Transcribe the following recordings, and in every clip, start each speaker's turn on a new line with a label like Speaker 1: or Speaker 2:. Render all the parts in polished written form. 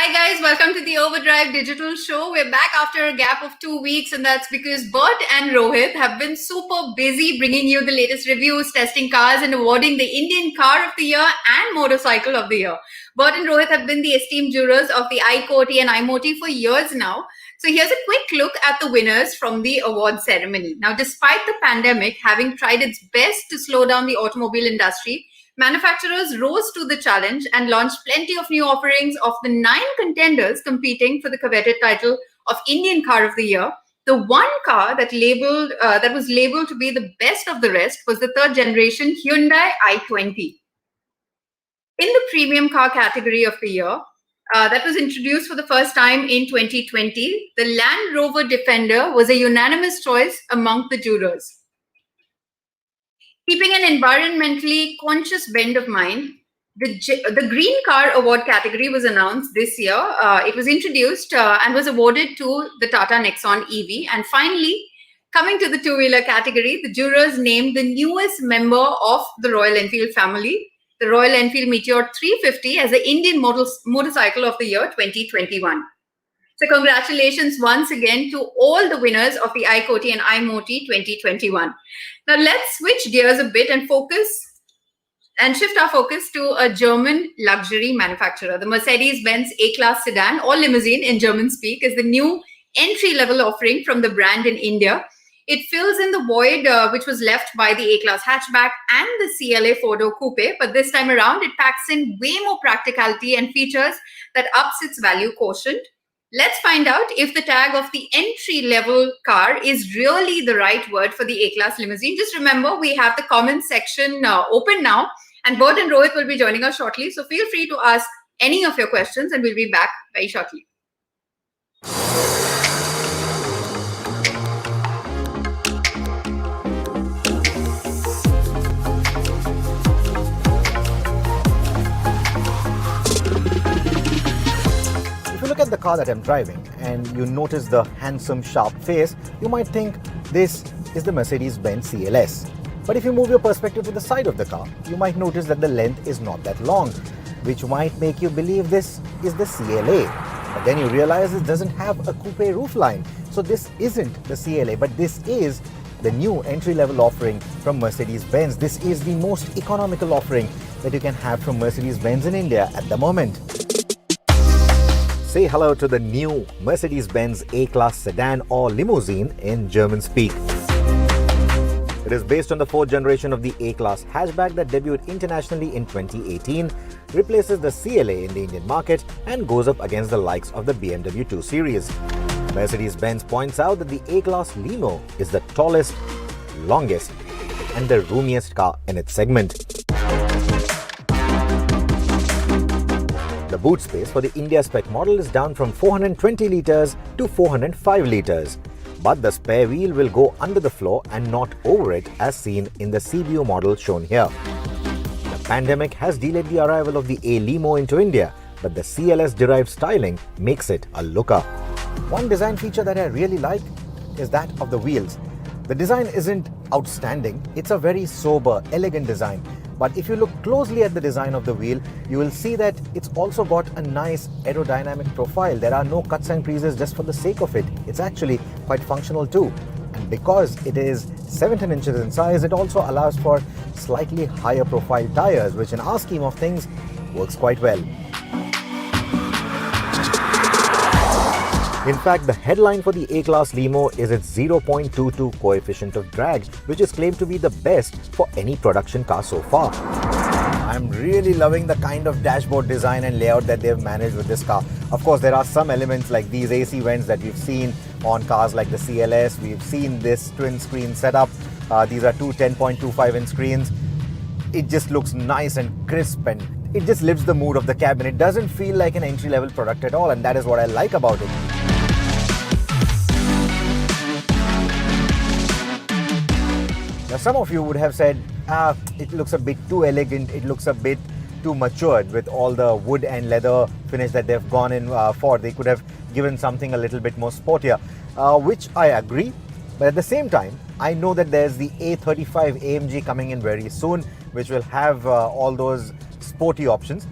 Speaker 1: Hi guys, welcome to the Overdrive Digital Show. We're back after a gap of 2 weeks, and that's because Bert and Rohit have been super busy bringing you the latest reviews, testing cars, and awarding the Indian Car of the Year and Motorcycle of the Year. Bert and Rohit have been the esteemed jurors of the iQuote and iMoti for years now. So here's a quick look at the winners from the award ceremony. Now, despite the pandemic having tried its best to slow down the automobile industry, manufacturers rose to the challenge and launched plenty of new offerings. Of the 9 contenders competing for the coveted title of Indian Car of the Year, the one car that was labeled to be the best of the rest was the third generation Hyundai i20. In the premium car category of the year, that was introduced for the first time in 2020, the Land Rover Defender was a unanimous choice among the jurors. Keeping an environmentally conscious bend of mind, the Green Car Award category was announced this year. It was introduced and was awarded to the Tata Nexon EV. And finally, coming to the two-wheeler category, the jurors named the newest member of the Royal Enfield family, the Royal Enfield Meteor 350, as the Indian Motorcycle of the Year 2021. So congratulations once again to all the winners of the iQuote and iMoti 2021. Now let's switch gears a bit and shift our focus to a German luxury manufacturer. The Mercedes-Benz A-Class sedan, or Limousine in German speak, is the new entry-level offering from the brand in India. It fills in the void which was left by the A-Class hatchback and the CLA 4-door coupe, but this time around it packs in way more practicality and features that ups its value quotient. Let's find out if the tag of the entry-level car is really the right word for the A-Class Limousine. Just remember, we have the comment section open now, and Bert and Rohit will be joining us shortly. So feel free to ask any of your questions, and we'll be back very shortly.
Speaker 2: Look at the car that I'm driving and you notice the handsome sharp face, you might think this is the Mercedes-Benz CLS. But if you move your perspective to the side of the car, you might notice that the length is not that long, which might make you believe this is the CLA. But then you realize it doesn't have a coupe roofline. So this isn't the CLA, but this is the new entry-level offering from Mercedes-Benz. This is the most economical offering that you can have from Mercedes-Benz in India at the moment. Say hello to the new Mercedes-Benz A-Class sedan or limousine in German speak. It is based on the 4th generation of the A-Class hatchback that debuted internationally in 2018, replaces the CLA in the Indian market and goes up against the likes of the BMW 2 Series. Mercedes-Benz points out that the A-Class Limo is the tallest, longest and the roomiest car in its segment. The boot space for the India spec model is down from 420 litres to 405 litres, but the spare wheel will go under the floor and not over it as seen in the CBU model shown here. The pandemic has delayed the arrival of the A-Limo into India, but the CLS-derived styling makes it a looker. One design feature that I really like is that of the wheels. The design isn't outstanding, it's a very sober, elegant design. But if you look closely at the design of the wheel, you will see that it's also got a nice aerodynamic profile. There are no cuts and creases just for the sake of it. It's actually quite functional too. And because it is 17 inches in size, it also allows for slightly higher profile tires, which in our scheme of things works quite well. In fact, the headline for the A-Class Limo is its 0.22 coefficient of drag, which is claimed to be the best for any production car so far. I'm really loving the kind of dashboard design and layout that they've managed with this car. Of course, there are some elements like these AC vents that we've seen on cars like the CLS. We've seen this twin screen setup. These are two 10.25-inch screens. It just looks nice and crisp, and it just lifts the mood of the cabin. It doesn't feel like an entry-level product at all, and that is what I like about it. Now, some of you would have said, it looks a bit too elegant, it looks a bit too matured with all the wood and leather finish that they've gone in for. They could have given something a little bit more sportier, which I agree. But at the same time, I know that there's the A35 AMG coming in very soon, which will have all those sporty options.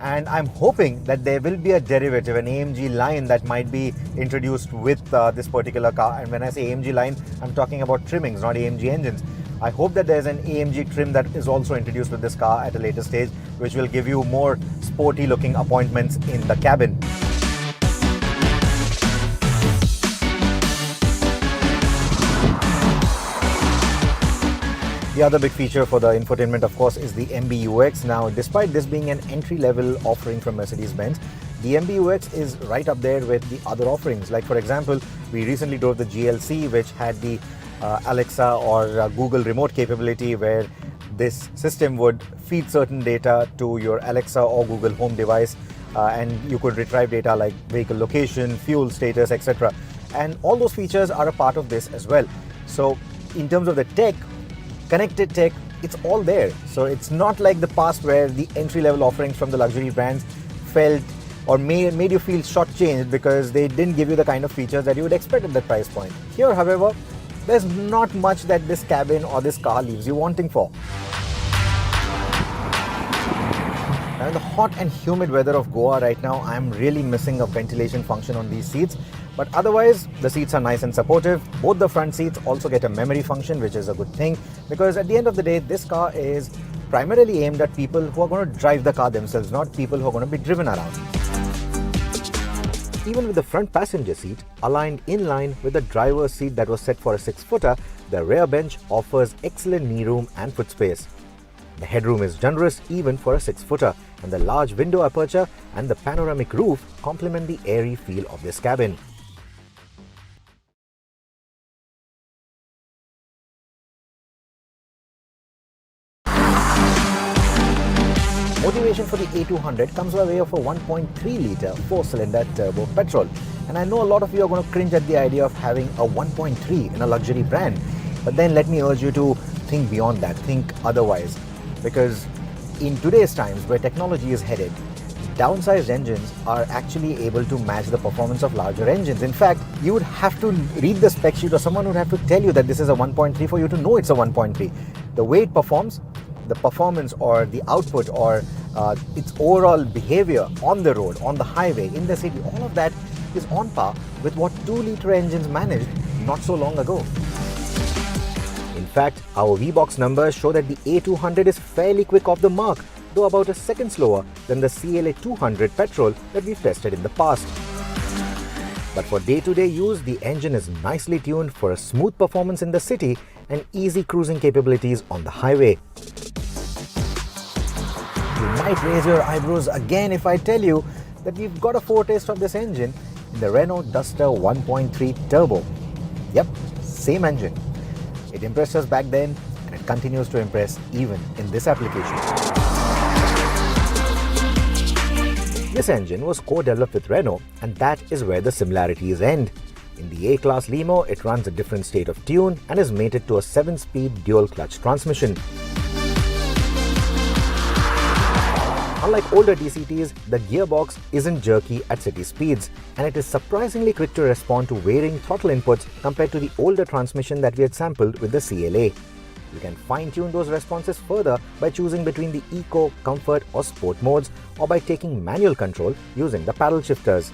Speaker 2: And I'm hoping that there will be a derivative, an AMG line that might be introduced with this particular car. And when I say AMG line, I'm talking about trimmings, not AMG engines. I hope that there's an AMG trim that is also introduced with this car at a later stage, which will give you more sporty looking appointments in the cabin. The other big feature for the infotainment, of course, is the MBUX. Now, despite this being an entry-level offering from Mercedes-Benz, the MBUX is right up there with the other offerings. Like, for example, we recently drove the GLC, which had the Alexa or Google remote capability, where this system would feed certain data to your Alexa or Google Home device, and you could retrieve data like vehicle location, fuel status, etc. And all those features are a part of this as well. So, in terms of the tech, connected tech, it's all there. So it's not like the past where the entry-level offerings from the luxury brands felt or made you feel shortchanged because they didn't give you the kind of features that you would expect at that price point. Here, however, there's not much that this cabin or this car leaves you wanting for. Now, in the hot and humid weather of Goa right now, I'm really missing a ventilation function on these seats. But otherwise, the seats are nice and supportive. Both the front seats also get a memory function, which is a good thing, because at the end of the day, this car is primarily aimed at people who are going to drive the car themselves, not people who are going to be driven around. Even with the front passenger seat aligned in line with the driver's seat that was set for a 6-footer, the rear bench offers excellent knee room and foot space. The headroom is generous even for a 6-footer, and the large window aperture and the panoramic roof complement the airy feel of this cabin. Motivation for the A200 comes by way of a 1.3-litre 4-cylinder turbo petrol. And I know a lot of you are going to cringe at the idea of having a 1.3 in a luxury brand. But then let me urge you to think beyond that, think otherwise. Because in today's times where technology is headed, downsized engines are actually able to match the performance of larger engines. In fact, you would have to read the spec sheet, or someone would have to tell you that this is a 1.3 for you to know it's a 1.3. The way it performs, the performance or the output or its overall behavior on the road, on the highway, in the city, all of that is on par with what 2-litre engines managed not so long ago. In fact, our VBox numbers show that the A200 is fairly quick off the mark, though about a second slower than the CLA 200 petrol that we've tested in the past. But for day-to-day use, the engine is nicely tuned for a smooth performance in the city and easy cruising capabilities on the highway. You might raise your eyebrows again if I tell you that we've got a foretaste of this engine in the Renault Duster 1.3 Turbo. Yep, same engine. It impressed us back then, and it continues to impress even in this application. This engine was co-developed with Renault, and that is where the similarities end. In the A-Class Limo, it runs a different state of tune and is mated to a 7-speed dual-clutch transmission. Unlike older DCTs, the gearbox isn't jerky at city speeds, and it is surprisingly quick to respond to varying throttle inputs compared to the older transmission that we had sampled with the CLA. You can fine-tune those responses further by choosing between the Eco, Comfort or Sport modes, or by taking manual control using the paddle shifters.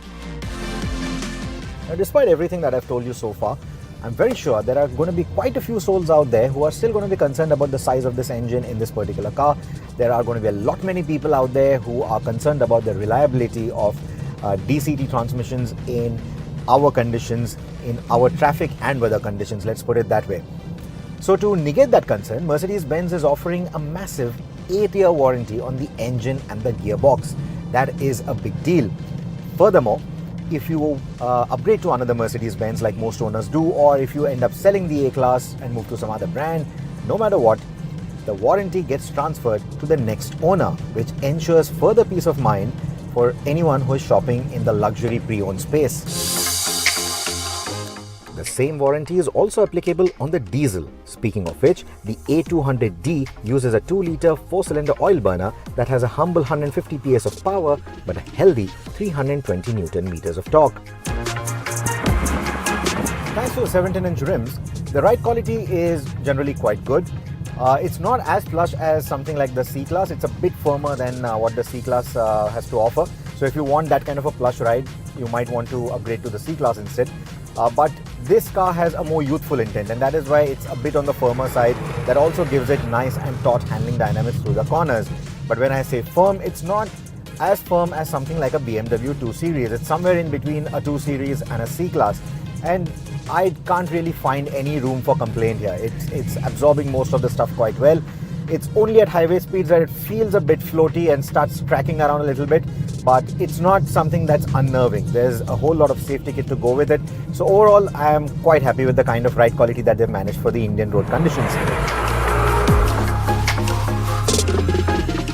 Speaker 2: Now, despite everything that I've told you so far, I'm very sure there are going to be quite a few souls out there who are still going to be concerned about the size of this engine in this particular car. There are going to be a lot many people out there who are concerned about the reliability of DCT transmissions in our conditions, in our traffic and weather conditions, let's put it that way. So to negate that concern, Mercedes-Benz is offering a massive 8-year warranty on the engine and the gearbox. That is a big deal. Furthermore, if you upgrade to another Mercedes-Benz like most owners do, or if you end up selling the A-Class and move to some other brand, no matter what, the warranty gets transferred to the next owner, which ensures further peace of mind for anyone who is shopping in the luxury pre-owned space. The same warranty is also applicable on the diesel, speaking of which, the A200D uses a 2-litre 4-cylinder oil burner that has a humble 150 PS of power but a healthy 320 Nm of torque. Thanks to the 17-inch rims, the ride quality is generally quite good. It's not as plush as something like the C-Class. It's a bit firmer than what the C-Class has to offer. So if you want that kind of a plush ride, you might want to upgrade to the C-Class instead. But this car has a more youthful intent, and that is why it's a bit on the firmer side. That also gives it nice and taut handling dynamics through the corners. But when I say firm, it's not as firm as something like a BMW 2 Series. It's somewhere in between a 2 Series and a C-Class. And I can't really find any room for complaint here. It's absorbing most of the stuff quite well. It's only at highway speeds that it feels a bit floaty and starts tracking around a little bit, but it's not something that's unnerving. There's a whole lot of safety kit to go with it. So overall, I am quite happy with the kind of ride quality that they've managed for the Indian road conditions.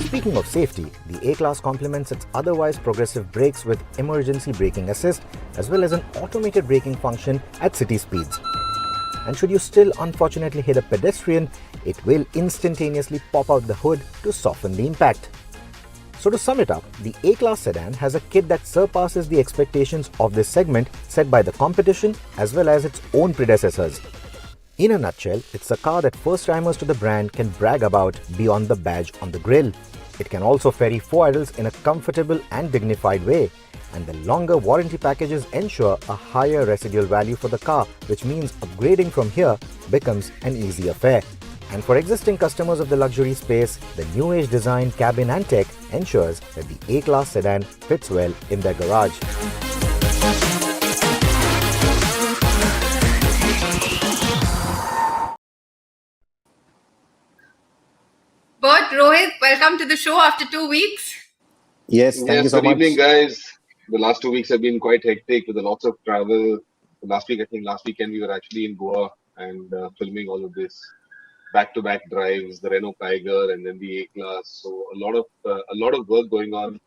Speaker 2: Speaking of safety, the A-Class complements its otherwise progressive brakes with emergency braking assist as well as an automated braking function at city speeds. And should you still unfortunately hit a pedestrian, it will instantaneously pop out the hood to soften the impact. So to sum it up, the A-Class sedan has a kit that surpasses the expectations of this segment set by the competition as well as its own predecessors. In a nutshell, it's a car that first-timers to the brand can brag about beyond the badge on the grille. It can also ferry four adults in a comfortable and dignified way. And the longer warranty packages ensure a higher residual value for the car, which means upgrading from here becomes an easy affair. And for existing customers of the luxury space, the new age design, cabin and tech ensures that the A-Class sedan fits well in their garage.
Speaker 1: But Rohit, welcome to the show after 2 weeks.
Speaker 2: Yes, thank you
Speaker 3: Yes,
Speaker 2: so
Speaker 3: good evening,
Speaker 2: much.
Speaker 3: guys. The last 2 weeks have been quite hectic with a lots of travel. Last week, I think last weekend we were actually in Goa and filming all of this back-to-back drives, the Renault Tiger and then the A-Class. So a lot of work going on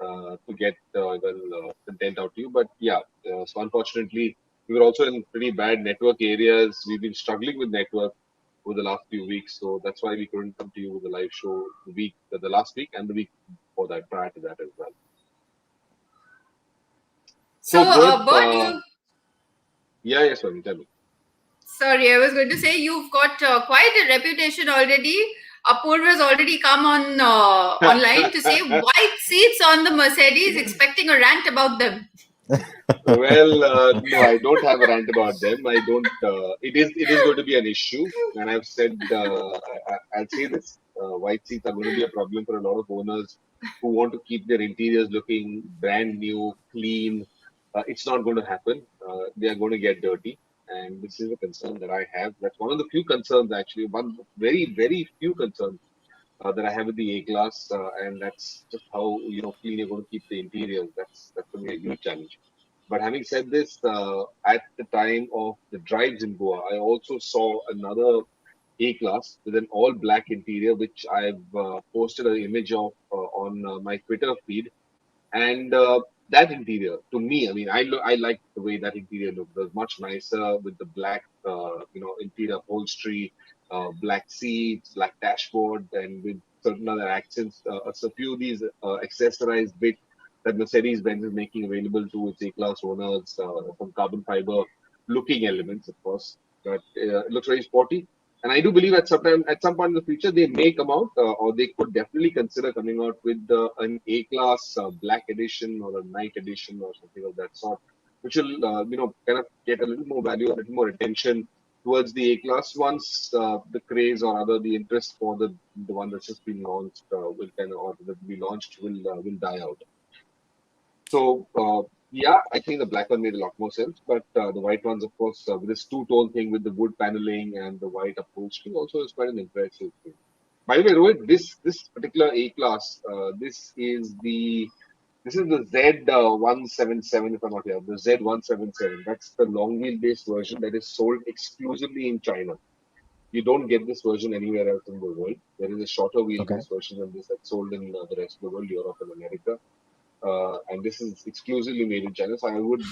Speaker 3: to get content out to you. But yeah, so unfortunately, we were also in pretty bad network areas. We've been struggling with network over the last few weeks, so that's why we couldn't come to you with a live show the last week and the week before that, prior to that as well.
Speaker 1: So,
Speaker 3: So, Rohit,
Speaker 1: Bert, you.
Speaker 3: yeah, sorry, tell me.
Speaker 1: Sorry, I was going to say you've got quite a reputation already. Apurva has already come on online to say white seats on the Mercedes, expecting a rant about them.
Speaker 3: Well, no, I don't have a rant about them. I don't. It is going to be an issue, and I've said I'll say this: white seats are going to be a problem for a lot of owners who want to keep their interiors looking brand new, clean. It's not going to happen. They are going to get dirty, and this is a concern that I have. That's one of the few concerns, actually, one very, very few concerns that I have with the A-Class, and that's just how clean you're going to keep the interiors. That's going to be a huge challenge. But having said this, at the time of the drives in Goa, I also saw another A-Class with an all black interior, which I've posted an image of on my Twitter feed. And that interior, to me, I mean, I like the way that interior looked. It was much nicer with the black, interior upholstery, black seats, black dashboard, and with certain other accents. So a few of these accessorized bits that Mercedes-Benz is making available to its A-Class owners, some carbon fiber looking elements, of course. But it looks very sporty. And I do believe at some point in the future, they may come out, or they could definitely consider coming out with an A-Class black edition or a night edition or something of that sort, which will, kind of get a little more value, a little more attention towards the A-Class once the craze or other the interest for the one that's just been launched will kind of, or that will be launched will die out. So yeah, I think the black one made a lot more sense, but the white ones, of course, with this two-tone thing with the wood paneling and the white upholstery, also is quite an impressive thing. By the way, Rohit, this particular A-Class, this is the Z177, if I'm not here, the Z177. That's the long wheelbase version that is sold exclusively in China. You don't get this version anywhere else in the world. There is a shorter
Speaker 2: Okay.
Speaker 3: wheelbase version than this that's sold in the rest of the world, Europe and America. And this is exclusively made in China. So I would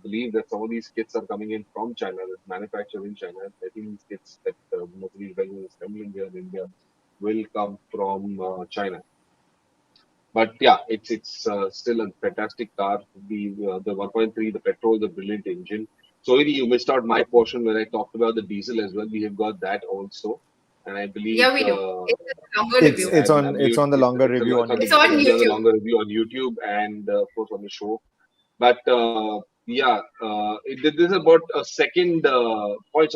Speaker 3: believe that some of these kits are coming in from China, that's manufactured in China. I think these kits that Mercedes-Benz is assembling here in India will come from China. But yeah, it's still a fantastic car. The 1.3, the petrol, the brilliant engine. So you missed out my portion when I talked about the diesel as well. We have got that also. and I believe
Speaker 1: Yeah, we do. It's a longer
Speaker 4: It's
Speaker 1: review.
Speaker 4: it's
Speaker 3: I
Speaker 4: on
Speaker 3: believe
Speaker 4: it's on the longer
Speaker 3: it's
Speaker 4: review on
Speaker 1: It's
Speaker 4: YouTube.
Speaker 1: on
Speaker 3: it's on the
Speaker 1: YouTube.
Speaker 3: longer review on YouTube and of course on the show. But yeah, this is about a second point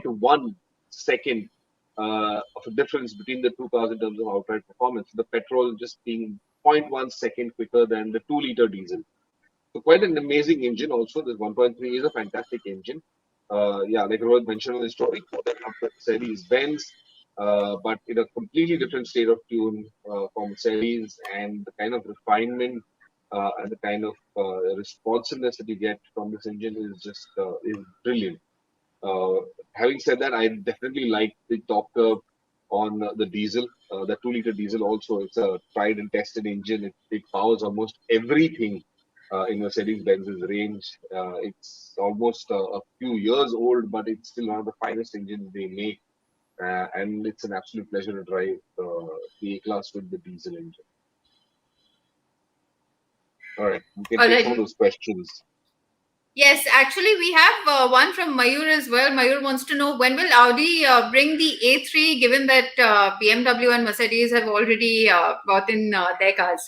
Speaker 3: 1 second of a difference between the two cars in terms of outright performance. The petrol just being 0.1 second quicker than the 2 liter diesel. So quite an amazing engine. Also, this 1.3 is a fantastic engine. Yeah, like Rohit mentioned in the story, Mercedes-Benz, but in a completely different state of tune from Mercedes, and the kind of refinement and the kind of responsiveness that you get from this engine is just is brilliant. Uh, Having said that, I definitely like the top curve on the diesel. The 2 liter diesel also, it's a tried and tested engine. It powers almost everything in Mercedes-Benz's range. It's almost a few years old, but it's still one of the finest engines they make. And it's an absolute pleasure to drive the A-Class with the diesel engine. All right, we can
Speaker 1: All
Speaker 3: take some of
Speaker 1: right.
Speaker 3: those questions.
Speaker 1: Yes, actually, we have one from Mayur as well. Mayur wants to know, when will Audi bring the A3, given that BMW and Mercedes have already bought in their cars?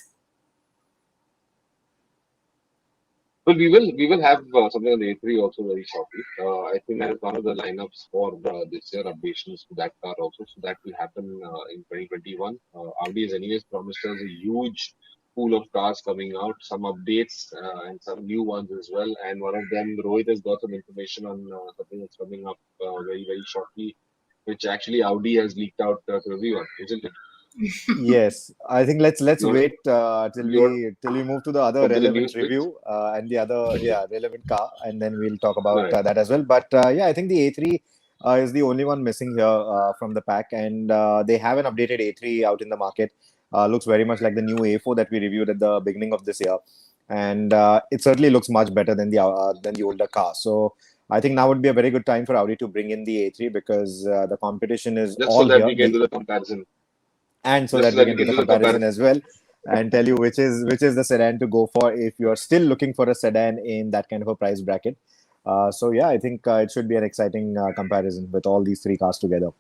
Speaker 3: Well, we will have something on the A3 also very shortly. I think that is one of the lineups for this year, updations to that car also. So that will happen in 2021. Audi has anyways promised us a huge pool of cars coming out, some updates and some new ones as well. And one of them, Rohit has got some information on something that's coming up very shortly, which actually Audi has leaked out to everyone, isn't it?
Speaker 4: Yes, I think let's
Speaker 3: You want
Speaker 4: wait till
Speaker 3: you want
Speaker 4: we move to the other
Speaker 3: come to the news
Speaker 4: relevant
Speaker 3: bit?
Speaker 4: review and the other relevant car, and then we'll talk
Speaker 3: All
Speaker 4: about
Speaker 3: right.
Speaker 4: that as well. But yeah, I think the A3 is the only one missing here from the pack, and they have an updated A3 out in the market. Looks very much like the new A4 that we reviewed at the beginning of this year, and it certainly looks much better than the older car. So I think now would be a very good time for Audi to bring in the A3 because the competition is
Speaker 3: Just so
Speaker 4: all
Speaker 3: that
Speaker 4: here.
Speaker 3: we can do the comparison.
Speaker 4: And so
Speaker 3: Just
Speaker 4: that
Speaker 3: so
Speaker 4: we
Speaker 3: that we
Speaker 4: can do
Speaker 3: can
Speaker 4: the
Speaker 3: do the
Speaker 4: comparison
Speaker 3: comparison.
Speaker 4: as well and tell you which is the sedan to go for if you are still looking for a sedan in that kind of a price bracket. So yeah, I think it should be an exciting comparison with all these three cars together.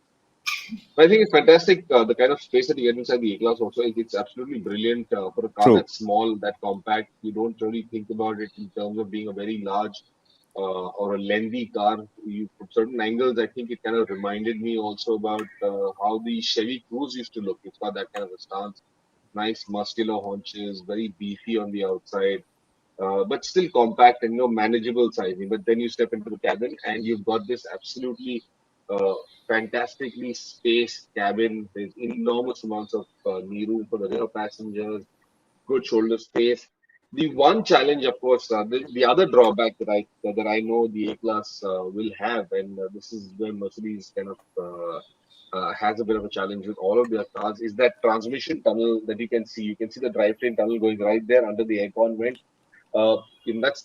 Speaker 3: I think it's fantastic. The kind of space that you get inside the A-Class also, it's absolutely brilliant for a car
Speaker 4: True.
Speaker 3: that's small, that compact. You don't really think about it in terms of being a very large or a lengthy car. You, from certain angles, I think it kind of reminded me also about how the Chevy Cruze used to look. It's got that kind of a stance, nice muscular haunches, very beefy on the outside, but still compact and manageable sizing. But then you step into the cabin and you've got this absolutely uh, fantastically spaced cabin. There's enormous amounts of knee room for the rear passengers, good shoulder space. The one challenge, of course, the other drawback that I know the A-Class will have, and this is where Mercedes kind of has a bit of a challenge with all of their cars, is that transmission tunnel that you can see. You can see the drivetrain tunnel going right there under the aircon vent. uh,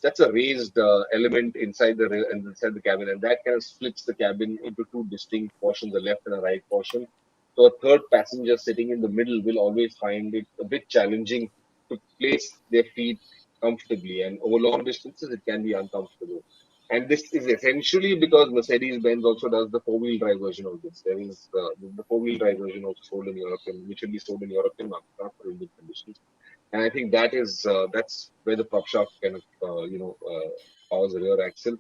Speaker 3: that's a raised element inside inside the cabin, and that kind of splits the cabin into two distinct portions, a left and a right portion. So a third passenger sitting in the middle will always find it a bit challenging to place their feet comfortably, and over long distances it can be uncomfortable. And this is essentially because Mercedes-Benz also does the four-wheel drive version of this. There is the four-wheel drive version also sold in European, which will be sold in European market, not for Indian conditions. And I think that's where the prop shaft kind of powers the rear axle,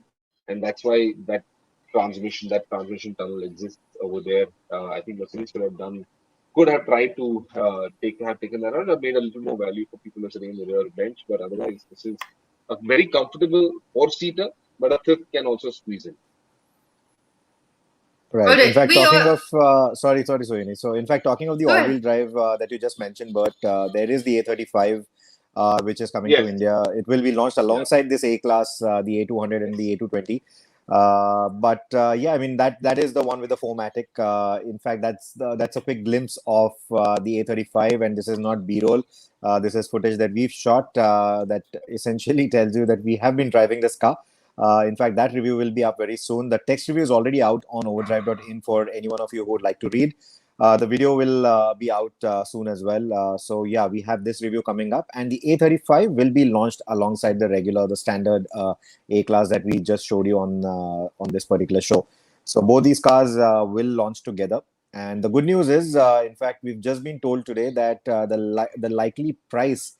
Speaker 3: and that's why that transmission tunnel exists over there. I think Mercedes could have tried to have taken that out, or made a little more value for people who are sitting in the rear bench. But otherwise, this is a very comfortable four-seater, but a fifth can also squeeze in.
Speaker 1: All
Speaker 4: Right. In
Speaker 1: right.
Speaker 4: fact,
Speaker 1: We
Speaker 4: talking of sorry, Sohini. So, in fact, talking of the
Speaker 1: Go ahead.
Speaker 4: all-wheel drive that you just mentioned, but there is the A35, which is coming to
Speaker 3: Yes,
Speaker 4: India. It will be launched
Speaker 3: yeah.
Speaker 4: alongside this A-Class, the A200 and the A220. But yeah, I mean that is the one with the 4MATIC. In fact, that's a quick glimpse of the A35, and this is not B-roll. This is footage that we've shot that essentially tells you that we have been driving this car. In fact, that review will be up very soon. The text review is already out on overdrive.in for any one of you who would like to read. The video will be out soon as well. So yeah, we have this review coming up, and the A35 will be launched alongside the standard A-Class that we just showed you on this particular show. So both these cars will launch together. And the good news is, in fact, we've just been told today that the likely price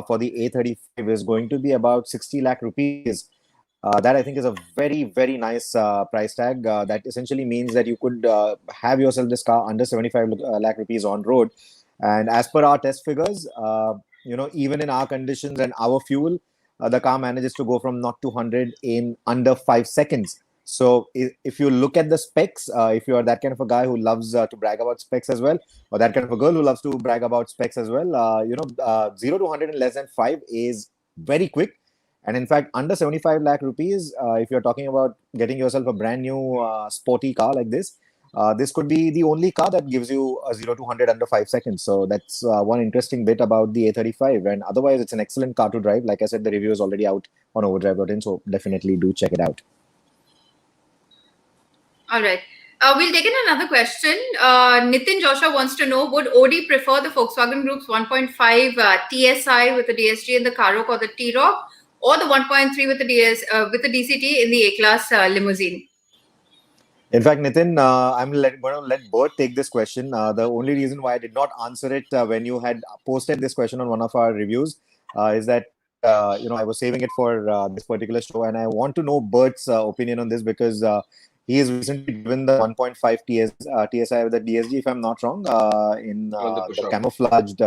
Speaker 4: for the A35 is going to be about 60 lakh rupees. That I think is a very, very nice price tag. That essentially means that you could have yourself this car under 75 lakh rupees on road. And as per our test figures, even in our conditions and our fuel, the car manages to go from 0 to 100 in under 5 seconds. So if you look at the specs, if you are that kind of a guy who loves to brag about specs as well, or that kind of a girl who loves to brag about specs as well, 0 to 100 in less than 5 is very quick. And in fact, under 75 lakh rupees, if you're talking about getting yourself a brand new sporty car like this could be the only car that gives you a 0 to 100 under 5 seconds. So that's one interesting bit about the A35. And otherwise, it's an excellent car to drive. Like I said, the review is already out on overdrive.in, so definitely do check it out.
Speaker 1: All right. We'll take in another question. Nitin Joshua wants to know, would Audi prefer the Volkswagen Group's 1.5 TSI with the DSG in the Karoq or the T-Roc, or the 1.3 with the DCT in the A-Class limousine?
Speaker 4: In fact, Nitin, I'm going to let Bert take this question. The only reason why I did not answer it when you had posted this question on one of our reviews is that I was saving it for this particular show, and I want to know Bert's opinion on this because he has recently driven the 1.5 TSI with the DSG, if I'm not wrong, in
Speaker 3: On the
Speaker 4: the
Speaker 3: Kushaq.
Speaker 4: camouflaged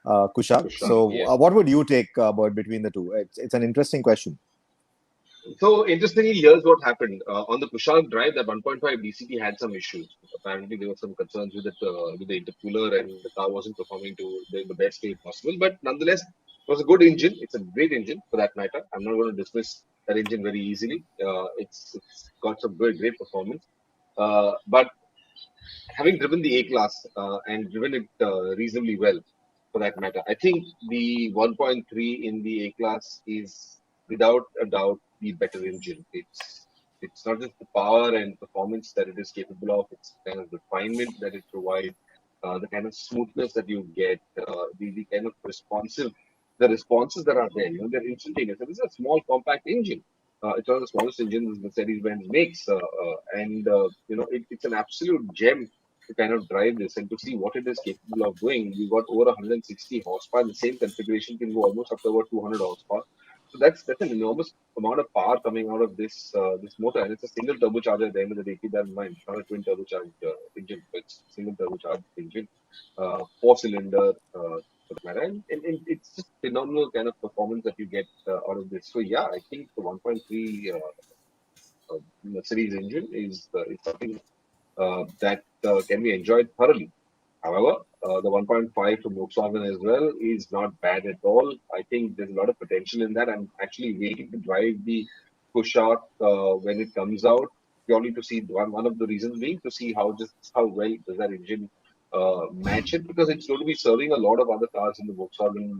Speaker 4: Kushaq. So,
Speaker 3: Yeah.
Speaker 4: what would you take, Bert, between the two? It's an interesting question.
Speaker 3: So interestingly, here's what happened on the Kushaq drive. That 1.5 DCT had some issues. Apparently, there were some concerns with it, with the intercooler, and the car wasn't performing to the best way possible. But nonetheless, it was a good engine. It's a great engine for that matter. I'm not going to dismiss that engine very easily. It's got some great performance. But having driven the A-Class and driven it reasonably well, for that matter, I think the 1.3 in the A-Class is without a doubt the better engine. It's not just the power and performance that it is capable of; it's the kind of refinement that it provides, the kind of smoothness that you get, the kind of the responses that are there. They're instantaneous. It is a small compact engine. It's one of the smallest engines Mercedes-Benz makes, it's an absolute gem to kind of drive this and to see what it is capable of doing. We've got over 160 horsepower. The same configuration can go almost up to about 200 horsepower. So that's an enormous amount of power coming out of this motor, and it's a single turbocharger at the end of the day. Keep that in mind. It's not a twin turbocharged engine, but it's a single turbocharged engine, four-cylinder for that matter, and it's just phenomenal kind of performance that you get out of this. So yeah, I think the 1.3 Mercedes engine is something that can be enjoyed thoroughly. However, the 1.5 from Volkswagen as well is not bad at all. I think there's a lot of potential in that. I'm actually waiting to drive the Kushaq when it comes out, purely to see one of the reasons being to see how well does that engine match it, because it's going to be serving a lot of other cars in the Volkswagen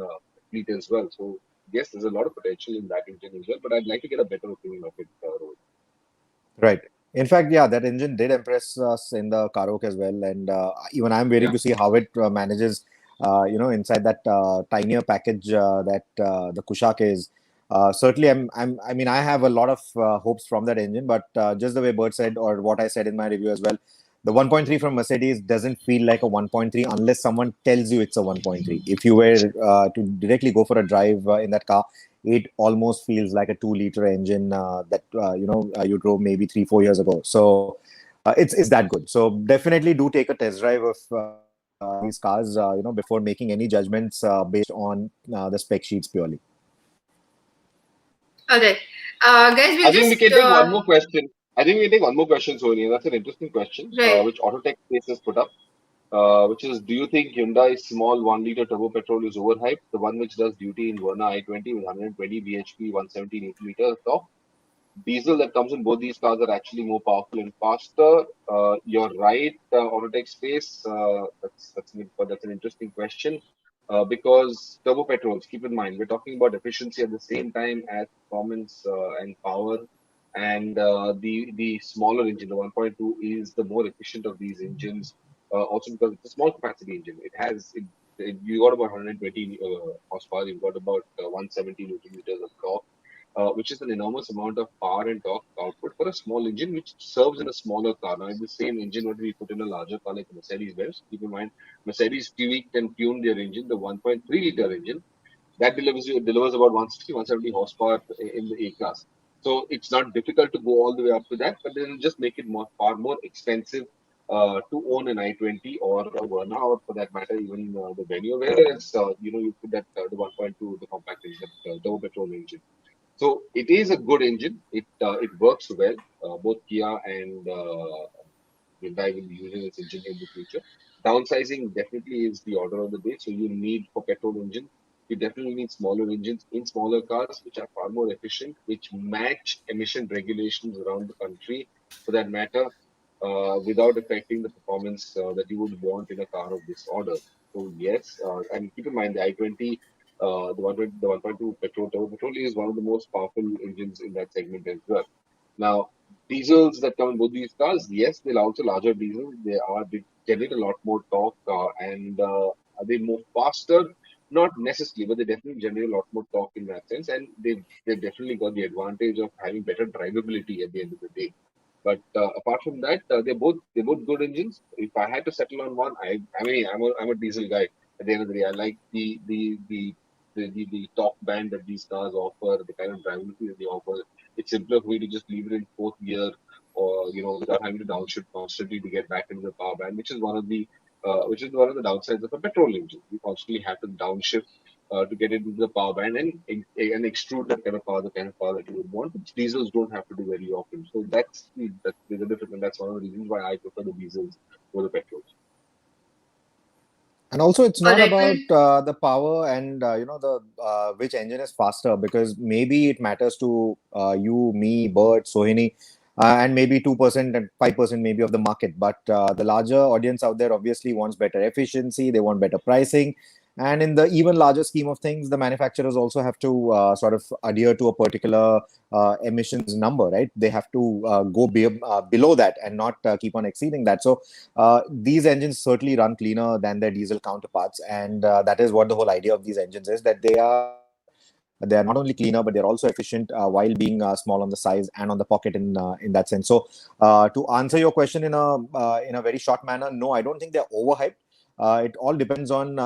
Speaker 3: fleet as well. So yes, there's a lot of potential in that engine as well. But I'd like to get a better opinion of it, Rohit.
Speaker 4: Right. In fact, yeah, that engine did impress us in the Karoq as well, and even I'm waiting
Speaker 3: Yeah.
Speaker 4: to see how it manages, inside that tinier package that the Kushaq is. Certainly, I mean, I have a lot of hopes from that engine, but just the way Bert said, or what I said in my review as well, the 1.3 from Mercedes doesn't feel like a 1.3 unless someone tells you it's a 1.3. If you were to directly go for a drive in that car, it almost feels like a 2-liter engine that you drove maybe 3-4 years ago. So it's that good. So definitely do take a test drive of these cars, before making any judgments based on the spec sheets purely.
Speaker 1: All right. Guys, we'll
Speaker 3: I think we
Speaker 1: just
Speaker 3: can take one more question. I think we can take one more question, Sony. That's an interesting question,
Speaker 1: right.
Speaker 3: which Autotech Space has put up, which is: do you think Hyundai's small 1-liter turbo petrol is overhyped? The one which does duty in Verna I-20 with 120 bhp, 170 Newton meter torque. Diesel that comes in both these cars are actually more powerful and faster. You're right, Autotech Space. That's an interesting question, because turbo petrols. Keep in mind, we're talking about efficiency at the same time as performance and power. And the smaller engine, the 1.2, is the more efficient of these engines. Also because it's a small capacity engine. You got about 120 horsepower. You've got about 170 Newton meters of torque. which is an enormous amount of power and torque output for a small engine, which serves in a smaller car. Now, the same engine what we put in a larger car like Mercedes-Benz. Keep in mind, Mercedes tweaked and tuned their engine, the 1.3-liter engine that delivers about 160, 170 horsepower in the A-Class. So it's not difficult to go all the way up to that, but then just make it far more expensive to own an i20 or a Verna, or for that matter, even the Venue. Whereas you put that the 1.2, the compact engine, the turbo petrol engine. So it is a good engine. It works well. Both Kia and Hyundai will be using this engine in the future. Downsizing definitely is the order of the day. So you need for petrol engines, you definitely need smaller engines in smaller cars, which are far more efficient, which match emission regulations around the country, for that matter, without affecting the performance that you would want in a car of this order. So yes, and keep in mind the i20, the 1.2 petrol turbo petrol is one of the most powerful engines in that segment as well. Now, diesels that come in both these cars, yes, they're also larger diesels. They generate a lot more torque, and are they more faster? Not necessarily, but they definitely generate a lot more torque in that sense, and they've definitely got the advantage of having better drivability at the end of the day. But apart from that, they're both good engines. If I had to settle on one, I mean I'm a diesel guy. At the end of the day, I like the top band that these cars offer, the kind of drivability that they offer. It's simpler for me to just leave it in fourth gear, or without having to downshift constantly to get back into the power band, which is one of the downsides of a petrol engine. You constantly have to downshift to get into the power band and extrude that kind of power, the kind of power that you would want, which diesels don't have to do very often. So that's the difference, and that's one of the reasons why I prefer the diesels over the petrols.
Speaker 4: And also, it's
Speaker 1: All
Speaker 4: not
Speaker 1: right,
Speaker 4: about
Speaker 1: well,
Speaker 4: the power and the which engine is faster, because maybe it matters to you, me, Bert, Sohini, and maybe 2% and 5% maybe of the market. But the larger audience out there obviously wants better efficiency. They want better pricing. And in the even larger scheme of things, the manufacturers also have to sort of adhere to a particular emissions number, right? They have to go below that and not keep on exceeding that. So these engines certainly run cleaner than their diesel counterparts, and that is what the whole idea of these engines is, that they are not only cleaner but they're also efficient while being small on the size and on the pocket in that sense. So to answer your question in a very short manner, no, I don't think they're overhyped. It all depends on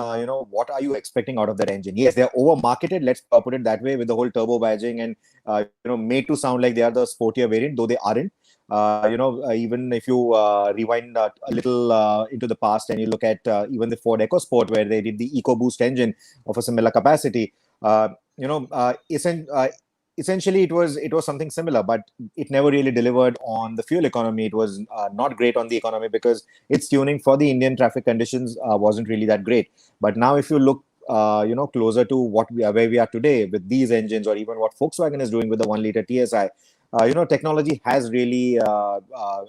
Speaker 4: what are you expecting out of that engine. Yes, they're over marketed, let's put it that way, with the whole turbo badging and made to sound like they are the sportier variant, though they aren't. Even if you rewind a little into the past and you look at even the Ford EcoSport, where they did the EcoBoost engine of a similar capacity, uh, you know, uh, essen- uh, essentially it was something similar, but it never really delivered on the fuel economy. It was not great on the economy because its tuning for the Indian traffic conditions wasn't really that great. But now, if you look closer to where we are today with these engines, or even what Volkswagen is doing with the 1 liter TSI, technology has really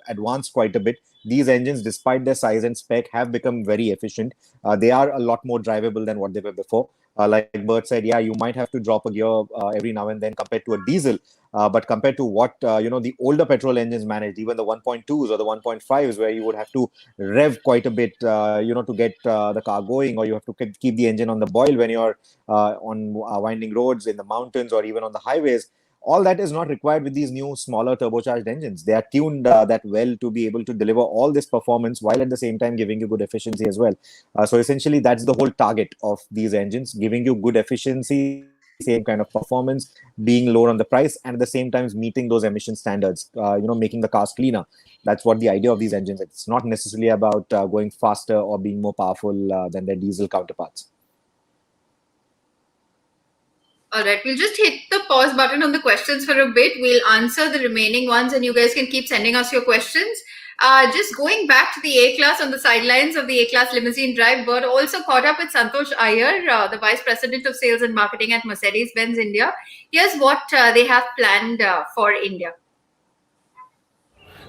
Speaker 4: advanced quite a bit. These engines, despite their size and spec, have become very efficient. They are a lot more drivable than what they were before. Like Bert said, yeah, you might have to drop a gear every now and then compared to a diesel. But compared to what the older petrol engines managed, even the 1.2s or the 1.5s, where you would have to rev quite a bit, to get the car going, or you have to keep the engine on the boil when you're on winding roads in the mountains or even on the highways. All that is not required with these new smaller turbocharged engines. They are tuned that well to be able to deliver all this performance while at the same time giving you good efficiency as well. So essentially, that's the whole target of these engines: giving you good efficiency, same kind of performance, being lower on the price, and at the same time meeting those emission standards. Making the cars cleaner. That's what the idea of these engines. It's not necessarily about going faster or being more powerful than their diesel counterparts.
Speaker 1: all right, we'll just hit the pause button on the questions for a bit. We'll answer the remaining ones, and you guys can keep sending us your questions. Just going back to the A-Class, on the sidelines of the A-Class limousine drive, Bert also caught up with Santosh Iyer, the Vice President of Sales and Marketing at Mercedes-Benz India. Here's what they have planned for India.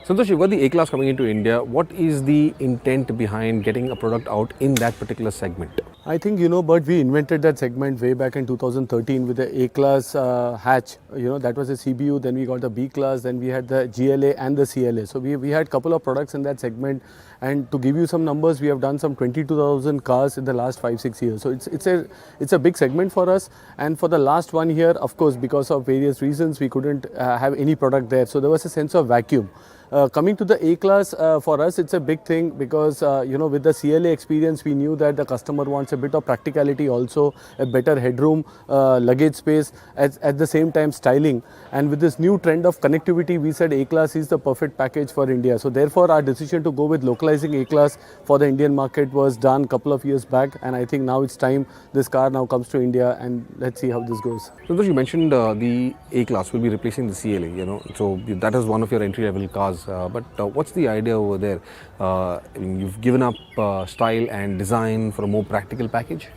Speaker 5: Santosh, you've got the A-Class coming into India. What is the intent behind getting a product out in that particular segment?
Speaker 6: I think, but we invented that segment way back in 2013 with the A-Class hatch. That was a CBU, then we got the B-Class, then we had the GLA and the CLA. So we had a couple of products in that segment. And to give you some numbers, we have done some 22,000 cars in the last 5-6 years. So it's a big segment for us. And for the last 1 year, of course, because of various reasons, we couldn't have any product there. So there was a sense of vacuum. Coming to the A-Class, for us it's a big thing because with the CLA experience we knew that the customer wants a bit of practicality also, a better headroom, luggage space, at the same time styling. And with this new trend of connectivity, we said A-Class is the perfect package for India. So therefore our decision to go with localizing A-Class for the Indian market was done a couple of years back, and I think now it's time this car now comes to India, and let's see how this goes.
Speaker 5: Santosh, you mentioned the A-Class will be replacing the CLA, so that is one of your entry-level cars. But what's the idea over there? You've given up style and design for a more practical package?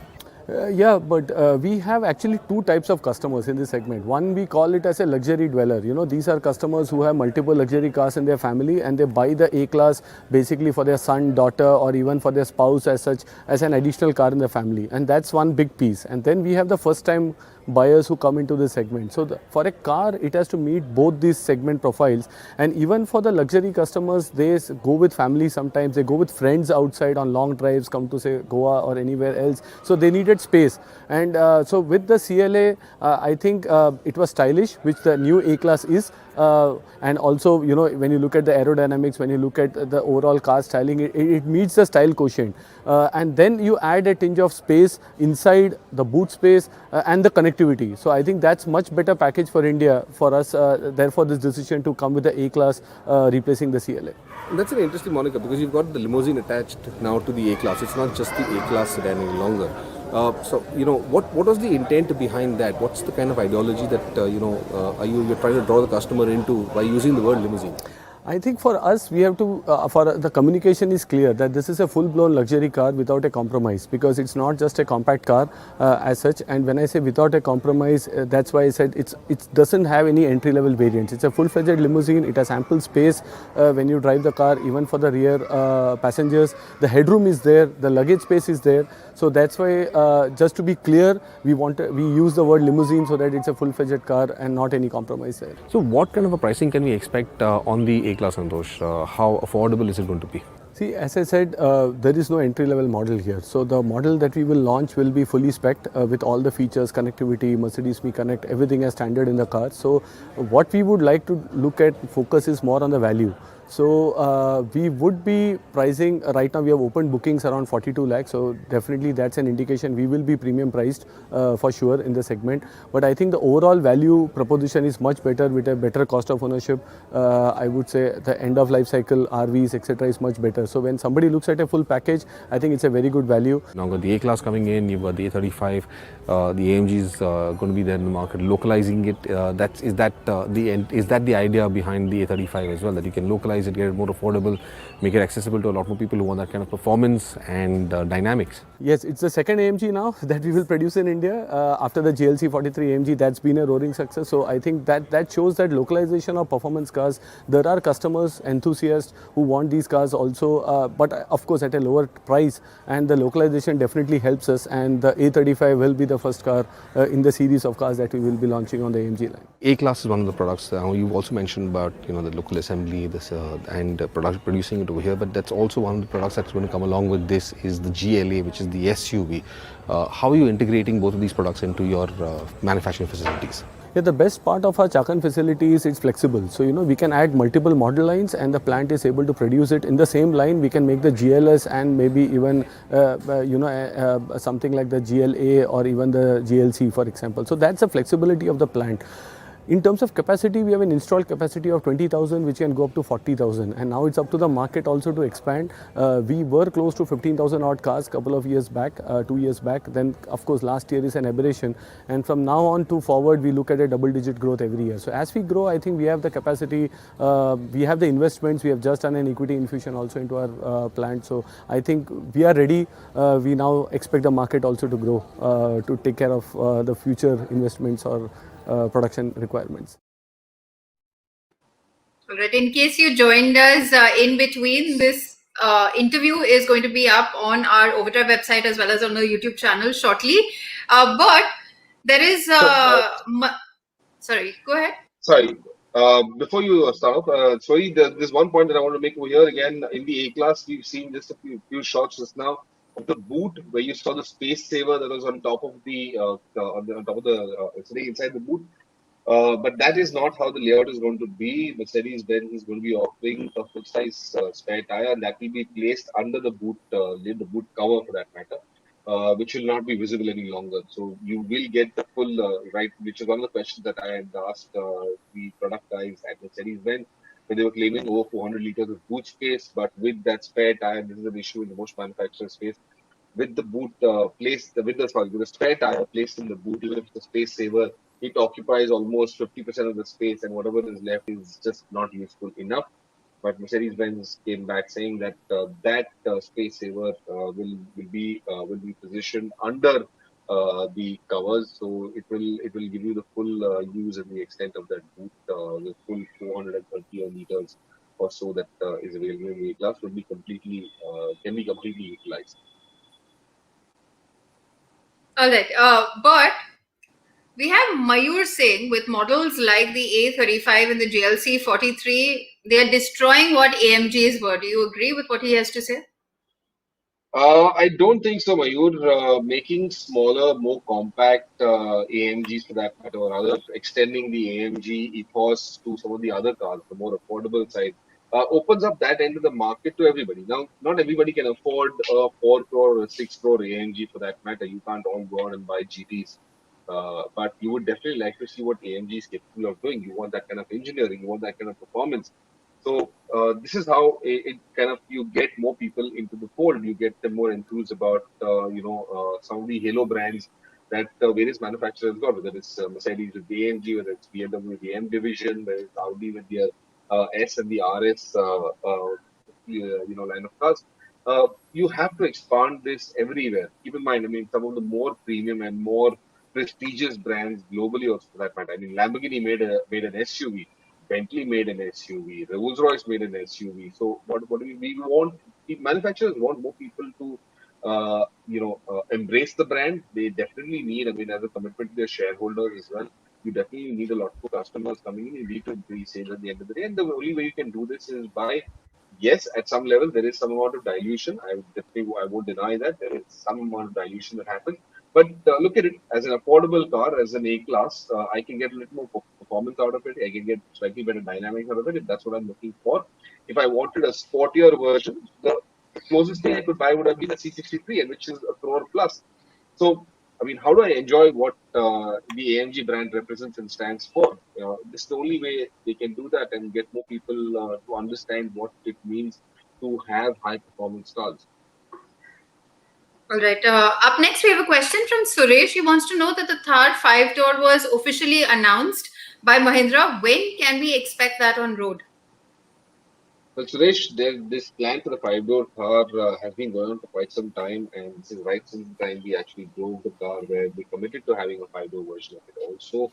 Speaker 6: Yeah, but we have actually two types of customers in this segment. One, we call it as a luxury dweller. These are customers who have multiple luxury cars in their family and they buy the A-Class basically for their son, daughter, or even for their spouse as such, as an additional car in the family. And that's one big piece. And then we have the first time buyers who come into this segment. So for a car, it has to meet both these segment profiles. And even for the luxury customers, they go with family sometimes, they go with friends outside on long drives, come to say Goa or anywhere else. So they needed space. And so with the CLA, I think it was stylish, which the new A-Class is. And also, when you look at the aerodynamics, when you look at the overall car styling, it meets the style quotient. And then you add a tinge of space inside the boot space and the connectivity. So I think that's much better package for India for us. Therefore, this decision to come with the A-Class replacing the CLA.
Speaker 5: That's an interesting moniker because you've got the Limousine attached now to the A-Class. It's not just the A-Class sedan any longer. So, what was the intent behind that? What's the kind of ideology that, you're trying to draw the customer into by using the word limousine?
Speaker 6: I think for us, we have to, for the communication is clear that this is a full-blown luxury car without a compromise, because it's not just a compact car as such. And when I say without a compromise, that's why I said it doesn't have any entry-level variants. It's a full-fledged limousine. It has ample space when you drive the car, even for the rear passengers. The headroom is there, the luggage space is there. So that's why, just to be clear, we use the word limousine so that it's a full-fledged car and not any compromise there.
Speaker 5: So what kind of a pricing can we expect on the A-Class, Santosh? How affordable is it going to be?
Speaker 6: See, as I said, there is no entry-level model here. So the model that we will launch will be fully spec'd with all the features, connectivity, Mercedes Me Connect, everything as standard in the car. So what we would like to look at, focus is more on the value. So we would be pricing, right now we have opened bookings around 42 lakhs. So definitely that's an indication we will be premium priced for sure in the segment. But I think the overall value proposition is much better with a better cost of ownership. I would say the end of life cycle, RVs, etc. is much better. So when somebody looks at a full package, I think it's a very good value.
Speaker 5: Now got the A-Class coming in, you've got the A35, the AMG is going to be there in the market. Localizing it, is that the idea behind the A35 as well, that you can localize it, get it more affordable, make it accessible to a lot more people who want that kind of performance and dynamics?
Speaker 6: Yes, it's the second AMG now that we will produce in India after the GLC 43 AMG. That's been a roaring success. So I think that shows that localization of performance cars, there are customers, enthusiasts who want these cars also, but of course at a lower price, and the localization definitely helps us, and the A35 will be the first car in the series of cars that we will be launching on the AMG line.
Speaker 5: A-Class is one of the products. You've also mentioned about the local assembly, this and producing it over here, but that's also one of the products that's going to come along with this is the GLA, which is the SUV. How are you integrating both of these products into your manufacturing facilities?
Speaker 6: Yeah, the best part of our Chakan facility is it's flexible. So, we can add multiple model lines and the plant is able to produce it in the same line. We can make the GLS and maybe even, something like the GLA or even the GLC, for example. So that's the flexibility of the plant. In terms of capacity, we have an installed capacity of 20,000, which can go up to 40,000. And now it's up to the market also to expand. We were close to 15,000 odd cars a couple of years back, 2 years back. Then, of course, last year is an aberration. And from now on to forward, we look at a double-digit growth every year. So as we grow, I think we have the capacity, we have the investments. We have just done an equity infusion also into our plant. So I think we are ready. We now expect the market also to grow to take care of the future investments or production requirements.
Speaker 1: All right. In case you joined us in between, this interview is going to be up on our Overdrive website as well as on the YouTube channel shortly. But there is. Sorry, go ahead.
Speaker 3: Sorry. Before you start off, sorry, there's one point that I want to make over here. Again, in the A-Class, we've seen just a few shots just now of the boot where you saw the space saver that was on top of on top of sitting inside the boot. But that is not how the layout is going to be. Mercedes-Benz is going to be offering a full-size spare tire, and that will be placed under the boot cover for that matter, which will not be visible any longer. So you will get the full right, which is one of the questions that I had asked the product guys at Mercedes-Benz, where they were claiming over 400 liters of boot space, but with that spare tire, this is an issue in the most manufacturer space with the boot placed with the spare tire placed in the boot, even if it's a space saver, it occupies almost 50% of the space, and whatever is left is just not useful enough. But Mercedes-Benz came back saying that space saver will be positioned under the covers, so it will give you the full use and the extent of that boot, the full 430 liters or so that is available in the A-Class will be completely can be completely utilized.
Speaker 1: All right. But we have Mayur saying with models like the A35 and the GLC 43, they are destroying what AMGs were. Do you agree with what he has to say?
Speaker 3: I don't think so, Mayur. Making smaller, more compact AMGs for that matter, or rather extending the AMG ethos to some of the other cars, the more affordable side, opens up that end of the market to everybody. Now, not everybody can afford a 4 crore or a 6 crore AMG for that matter. You can't all go out and buy GTs. But you would definitely like to see what AMG is capable of doing. You want that kind of engineering, you want that kind of performance. So this is how it kind of you get more people into the fold. You get them more enthused about some of the halo brands that various manufacturers got, whether it's Mercedes with the AMG, whether it's BMW with the M division, whether it's Audi with their S and the RS line of cars. You have to expand this everywhere. Keep in mind, I mean, some of the more premium and more prestigious brands globally, also for that matter. I mean, Lamborghini made an SUV. Bentley made an SUV. Rolls-Royce made an SUV. So what do we want? The manufacturers want more people to embrace the brand. They definitely need. I mean, as a commitment to their shareholders as well. You definitely need a lot more customers coming in. You need to increase sales at the end of the day. And the only way you can do this is by, yes, at some level there is some amount of dilution. I won't deny that there is some amount of dilution that happens. But look at it as an affordable car, as an A-Class. I can get a little more performance out of it. I can get slightly better dynamics out of it if that's what I'm looking for. If I wanted a sportier version, the closest thing I could buy would have been a C63, and which is a crore plus. So, I mean, how do I enjoy what the AMG brand represents and stands for? This is the only way they can do that and get more people to understand what it means to have high performance cars.
Speaker 1: All right. Up next, we have a question from Suresh. He wants to know that the Thar 5-door was officially announced by Mahindra. When can we expect that on road?
Speaker 3: Well, Suresh, this plan for the five-door car has been going on for quite some time, and this is right since the time we actually drove the car, where we committed to having a five-door version of it also,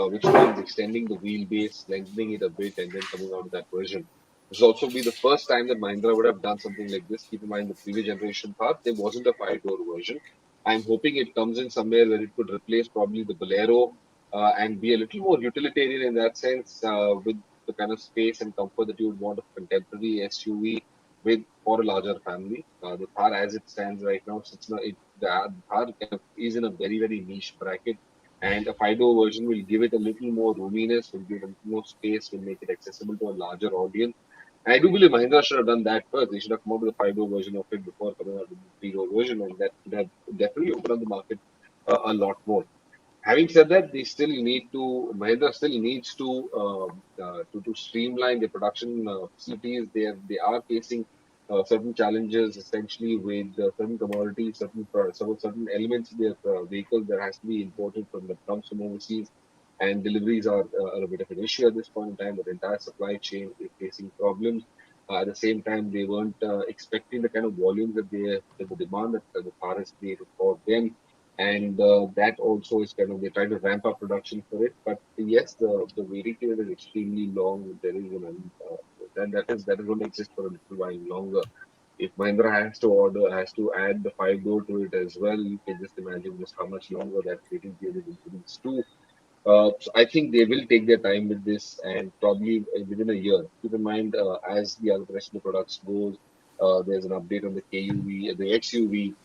Speaker 3: which means extending the wheelbase, lengthening it a bit, and then coming out with that version. This will also be the first time that Mahindra would have done something like this. Keep in mind, the previous generation car, there wasn't a five-door version. I'm hoping it comes in somewhere where it could replace probably the Bolero and be a little more utilitarian in that sense, with the kind of space and comfort that you would want of a contemporary SUV with for a larger family. The Thar, as it stands right now, the Thar kind of is in a very very niche bracket, and a five-door version will give it a little more roominess, will give it a little more space, will make it accessible to a larger audience. And I do believe Mahindra should have done that first. They should have come out with a five-door version of it before coming out with the three-door version, and that would have definitely opened up the market a lot more. Having said that, Mahindra still needs to streamline the production facilities. They are facing certain challenges, essentially with certain commodities, certain elements of their vehicles that has to be imported from that comes from overseas, and deliveries are a bit of an issue at this point in time. The entire supply chain is facing problems. At the same time, they weren't expecting the kind of volumes that the demand that the car has created for them. and that also is kind of they're trying to ramp up production for it. But yes, the waiting period is extremely long. There is that is going to exist for a little while longer. If Mahindra has to add the 5-door to it as well, you can just imagine just how much longer that waiting period is increased to. So I think they will take their time with this, and probably within a year. Keep in mind, as the other rest of the products goes, there's an update on the KUV, the XUV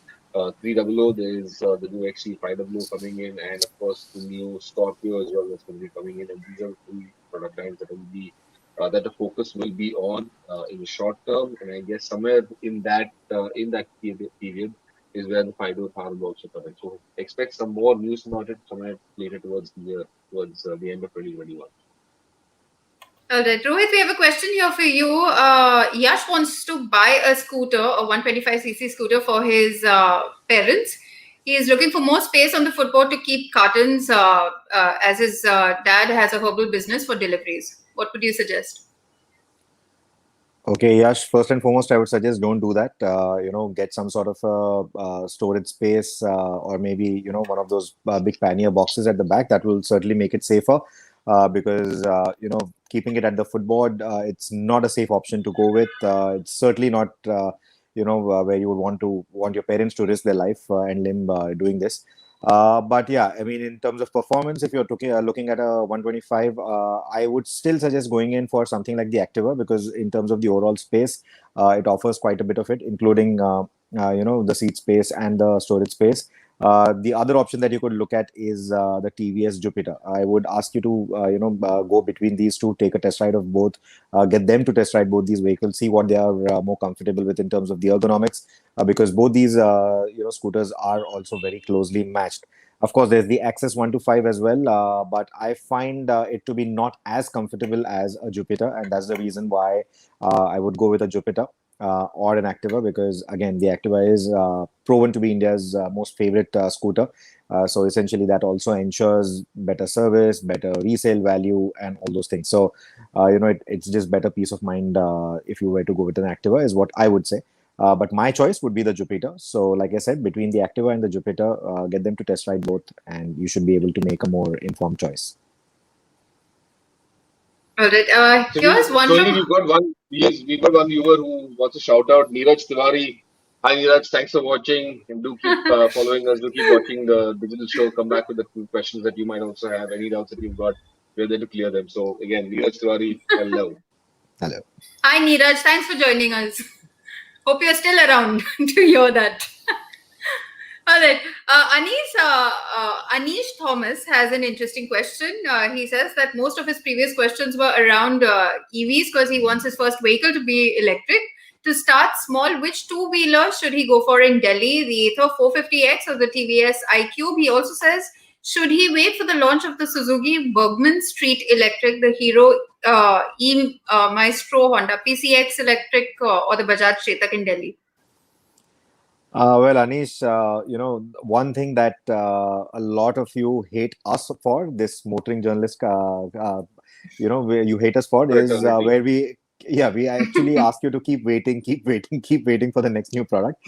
Speaker 3: 300. There's the new XUV 500 coming in, and of course the new Scorpio as well that's going to be coming in. And these are the three product lines that the focus will be on in the short term. And I guess somewhere in that period is where the 5-door car will also come in. So expect some more news about it somewhere later towards the year, towards the end of 2021.
Speaker 1: All right, Rohit, we have a question here for you. Yash wants to buy a scooter, a 125cc scooter for his parents. He is looking for more space on the footboard to keep cartons, as his dad has a herbal business for deliveries. What would you suggest?
Speaker 4: Okay, Yash, first and foremost, I would suggest don't do that. Get some sort of storage space, or maybe, one of those big pannier boxes at the back. That will certainly make it safer, because, keeping it at the footboard, it's not a safe option to go with. It's certainly not, where you would want your parents to risk their life and limb doing this. But yeah, I mean, in terms of performance, if you're looking at a 125, I would still suggest going in for something like the Activa, because in terms of the overall space, it offers quite a bit of it, including the seat space and the storage space. The other option that you could look at is the TVS Jupiter. I would ask you to go between these two, take a test ride of both, get them to test ride both these vehicles, see what they are more comfortable with in terms of the ergonomics, because both these scooters are also very closely matched. Of course, there's the Access 1 to 5 as well, but I find it to be not as comfortable as a Jupiter, and that's the reason why I would go with a Jupiter or an Activa, because again, the Activa is proven to be India's most favorite scooter. So essentially, that also ensures better service, better resale value, and all those things. So, it's just better peace of mind if you were to go with an Activa, is what I would say. But my choice would be the Jupiter. So, like I said, between the Activa and the Jupiter, get them to test ride both, and you should be able to make a more informed choice.
Speaker 1: All right. Here's one
Speaker 3: So
Speaker 1: from.
Speaker 3: we've got one viewer who wants to shout out Neeraj Tiwari. Hi Neeraj, thanks for watching, and do keep following us. Do keep watching the digital show. Come back with the questions that you might also have. Any doubts that you've got, we're there to clear them. So again, Neeraj Tiwari, hello.
Speaker 4: Hello.
Speaker 1: Hi, Neeraj. Thanks for joining us. Hope you're still around to hear that. All right. Anish Thomas has an interesting question. He says that most of his previous questions were around EVs because he wants his first vehicle to be electric. To start small, which two-wheeler should he go for in Delhi? The Ather 450X or the TVS iQube? He also says, should he wait for the launch of the Suzuki Bergman Street Electric, the Hero Maestro Honda PCX Electric, or the Bajaj Chetak in Delhi?
Speaker 4: Well, Anish, one thing that a lot of you hate us for, this motoring journalist, where you hate us for, is where we actually ask you to keep waiting for the next new product.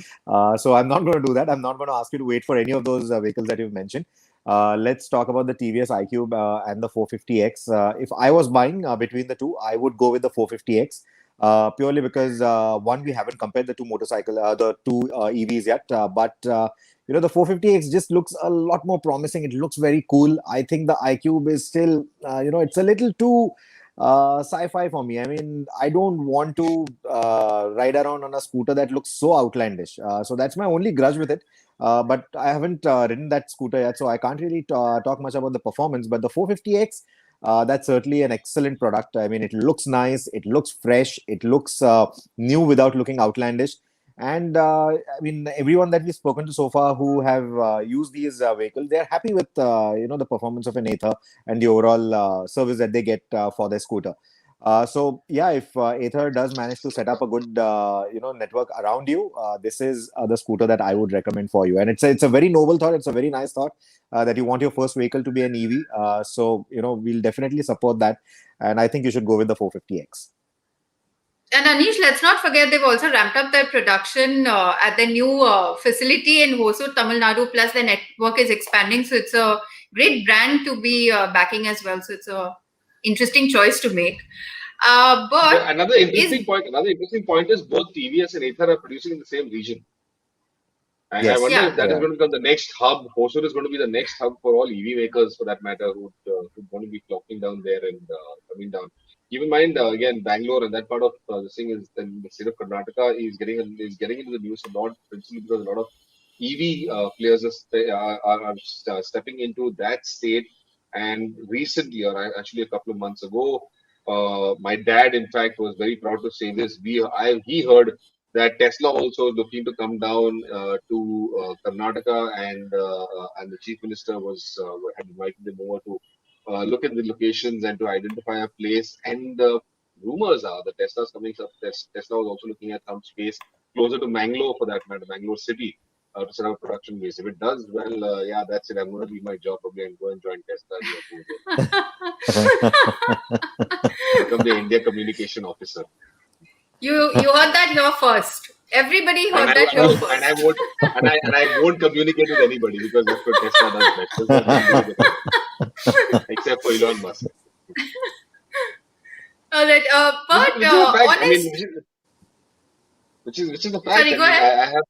Speaker 4: So I'm not going to do that. I'm not going to ask you to wait for any of those vehicles that you've mentioned. Let's talk about the TVS iQube and the 450X. If I was buying between the two, I would go with the 450X. Purely because one, we haven't compared the two EVs yet, but the 450X just looks a lot more promising. It looks very cool. I think the iQube is still, it's a little too sci-fi for me. I mean, I don't want to ride around on a scooter that looks so outlandish. So that's my only grudge with it. But I haven't ridden that scooter yet, so I can't really talk much about the performance. But the 450X, that's certainly an excellent product. I mean, it looks nice, it looks fresh, it looks new without looking outlandish. And I mean, everyone that we've spoken to so far who have used these vehicles, they're happy with the performance of an Ather and the overall service that they get for their scooter. So yeah, if Ather does manage to set up a good network around you, this is the scooter that I would recommend for you. And it's a very noble thought. It's a very nice thought that you want your first vehicle to be an EV. So we'll definitely support that, and I think you should go with the 450X.
Speaker 1: And Anish, let's not forget they've also ramped up their production at their new facility in Hosur, Tamil Nadu. Plus, their network is expanding, so it's a great brand to be backing as well. So it's a interesting choice to make. But
Speaker 3: Another
Speaker 1: is
Speaker 3: interesting point. Another interesting point is both TVS and Ather are producing in the same region. I
Speaker 4: Yes.
Speaker 3: wonder
Speaker 1: yeah.
Speaker 3: if that is going to become the next hub. Hosur is going to be the next hub for all EV makers, for that matter, who want to be flocking down there and coming down. Keep in mind, again, Bangalore and that part of this thing is the state of Karnataka is getting into the news a lot, principally because a lot of EV players are stepping into that state. And recently, or actually a couple of months ago, my dad, in fact, was very proud to say this. He heard that Tesla also looking to come down to Karnataka, and the chief minister had invited them over to look at the locations and to identify a place. And rumors are that Tesla's coming up. Tesla was also looking at some space closer to Mangalore, for that matter, Mangalore city, to set up a production base. If it does well, yeah, that's it. I'm going to leave my job probably and go and join Tesla and go there. Become the India communication officer.
Speaker 1: You heard that here first. Everybody
Speaker 3: And
Speaker 1: heard that here first.
Speaker 3: I won't communicate with anybody, because that's what Tesla does best. There's nothing to do with it, except for Elon Musk.
Speaker 1: All right, but
Speaker 3: Which is a fact. I mean,
Speaker 1: honest.
Speaker 3: which is the fact.
Speaker 1: Sorry,
Speaker 3: I
Speaker 1: go
Speaker 3: mean,
Speaker 1: ahead.
Speaker 3: I have,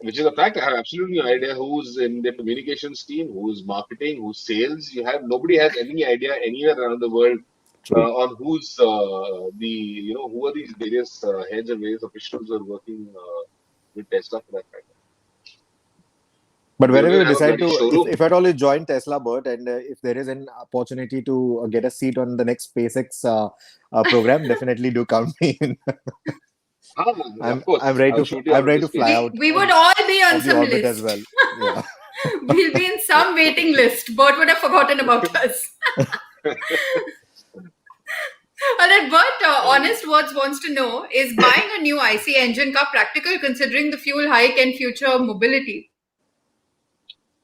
Speaker 3: which is a fact. I have absolutely no idea who's in the communications team, who's marketing, who's sales. Nobody has any idea anywhere around the world on who's who are these various heads and various officials who are working with Tesla, for that matter.
Speaker 4: But
Speaker 3: They don't
Speaker 4: wherever you
Speaker 3: even have a
Speaker 4: decide
Speaker 3: bloody
Speaker 4: to,
Speaker 3: showroom.
Speaker 4: if at all you join Tesla, Bert, and if there is an opportunity to get a seat on the next SpaceX program, definitely do count me in.
Speaker 3: Of course,
Speaker 4: I'm ready
Speaker 3: I'll
Speaker 4: to
Speaker 3: shoot you
Speaker 4: I'm
Speaker 3: out of
Speaker 4: ready
Speaker 3: the
Speaker 4: to fly
Speaker 3: space.
Speaker 4: out
Speaker 1: We would all be on
Speaker 4: of the
Speaker 1: some
Speaker 4: orbit
Speaker 1: list.
Speaker 4: as well. Yeah.
Speaker 1: We'll be in some waiting list. Bert would have forgotten about us. All right, Bert, Honest Words wants to know, is buying a new IC engine car practical considering the fuel hike and future mobility?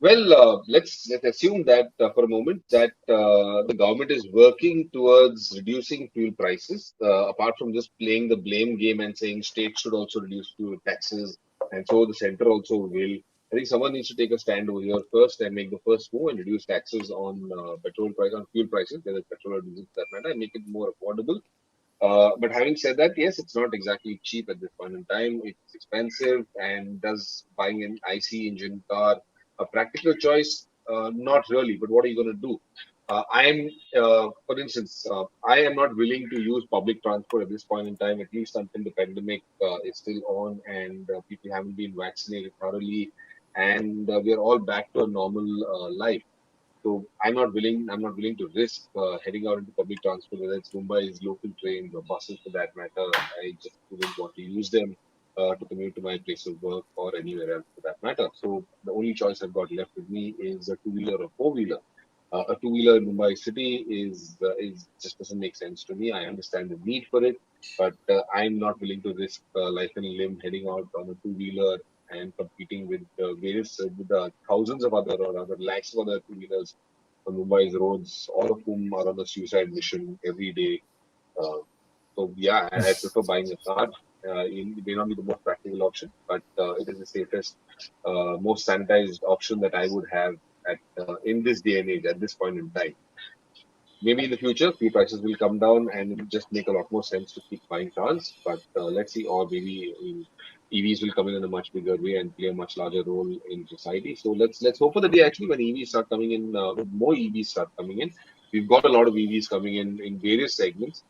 Speaker 3: Well, let's assume that for a moment that the government is working towards reducing fuel prices. Apart from just playing the blame game and saying states should also reduce fuel taxes, and so the center also will. I think someone needs to take a stand over here first and make the first move and reduce taxes on fuel prices, whether it's petrol or diesel for that matter, and make it more affordable. But having said that, yes, it's not exactly cheap at this point in time. It's expensive, and does buying an IC engine car a practical choice? Not really. But what are you going to do? For instance, I am not willing to use public transport at this point in time, at least until the pandemic is still on and people haven't been vaccinated thoroughly, and we are all back to a normal life. So I'm not willing to risk heading out into public transport, whether it's Mumbai's local trains or buses for that matter. I just wouldn't want to use them to commute to my place of work or anywhere else for that matter. So the only choice I've got left with me is a two-wheeler or four-wheeler. A two-wheeler in Mumbai city is just doesn't make sense to me. I understand the need for it, but I'm not willing to risk life and limb heading out on a two-wheeler and competing with with thousands of other, or rather lakhs of other two-wheelers on Mumbai's roads, all of whom are on a suicide mission every day. Uh, so yeah, I prefer buying a car. It may not be the most practical option, but it is the safest, most sanitized option that I would have at in this day and age, at this point in time. Maybe in the future, fuel prices will come down and it will just make a lot more sense to keep buying cars. But let's see, or maybe EVs will come in a much bigger way and play a much larger role in society. So let's hope for the day actually when EVs start coming in, when more EVs start coming in. We've got a lot of EVs coming in various segments.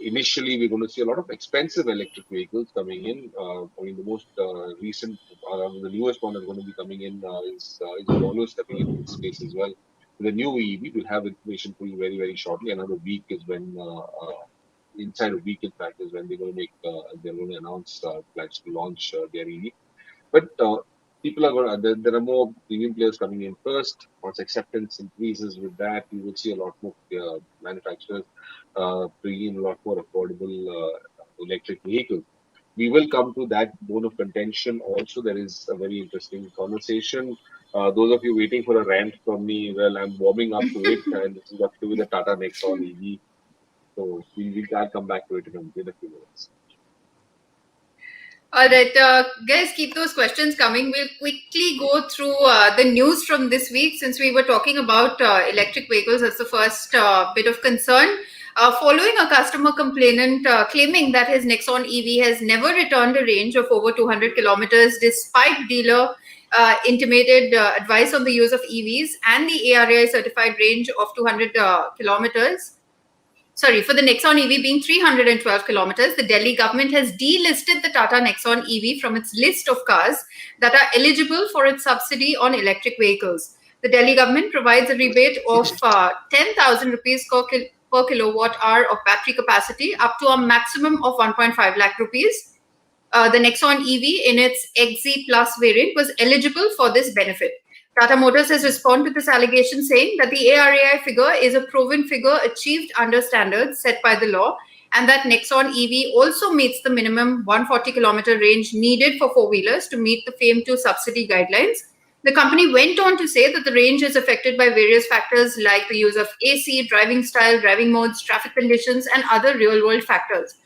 Speaker 3: Initially, we're going to see a lot of expensive electric vehicles coming in. I mean, the most recent, the newest one that's going to be coming in is Volvo stepping into this space as well. The new EV, will have information for you very, very shortly. Another week is when, inside a week, in fact, is when they're going to announce plans to launch their EV. But people are going to, there are more premium players coming in first. Once acceptance increases with that, you will see a lot more manufacturers bringing a lot more affordable electric vehicles. We will come to that bone of contention also. There is a very interesting conversation. Those of you waiting for a rant from me, well, I'm warming up to it, and this is got to do with the Tata Nexon EV. So I'll come back to it in a few minutes.
Speaker 1: All right, guys, keep those questions coming. We'll quickly go through the news from this week since we were talking about electric vehicles as the first bit of concern. Following a customer complainant claiming that his Nexon EV has never returned a range of over 200 kilometers despite dealer intimated advice on the use of EVs and the ARAI certified range of 200 kilometers. Sorry, for the Nexon EV being 312 kilometers, the Delhi government has delisted the Tata Nexon EV from its list of cars that are eligible for its subsidy on electric vehicles. The Delhi government provides a rebate of 10,000 rupees per kilowatt hour of battery capacity up to a maximum of 1.5 lakh rupees. The Nexon EV in its XZ Plus variant was eligible for this benefit. Tata Motors has responded to this allegation saying that the ARAI figure is a proven figure achieved under standards set by the law and that Nexon EV also meets the minimum 140 kilometer range needed for four-wheelers to meet the FAME 2 subsidy guidelines. The company went on to say that the range is affected by various factors like the use of AC, driving style, driving modes, traffic conditions, and other real-world factors.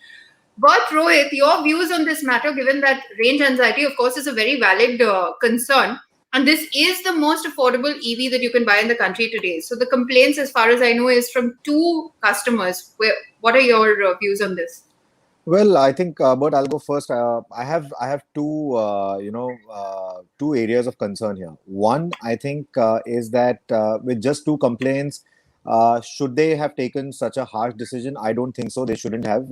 Speaker 1: But Rohit, your views on this matter, given that range anxiety, of course, is a very valid concern. And this is the most affordable EV that you can buy in the country today. So the complaints, as far as I know, is from two customers. What are your views on this?
Speaker 4: Well, I think, Bert, I'll go first. I have two, two areas of concern here. One, I think, is that with just two complaints, should they have taken such a harsh decision? I don't think so. They shouldn't have,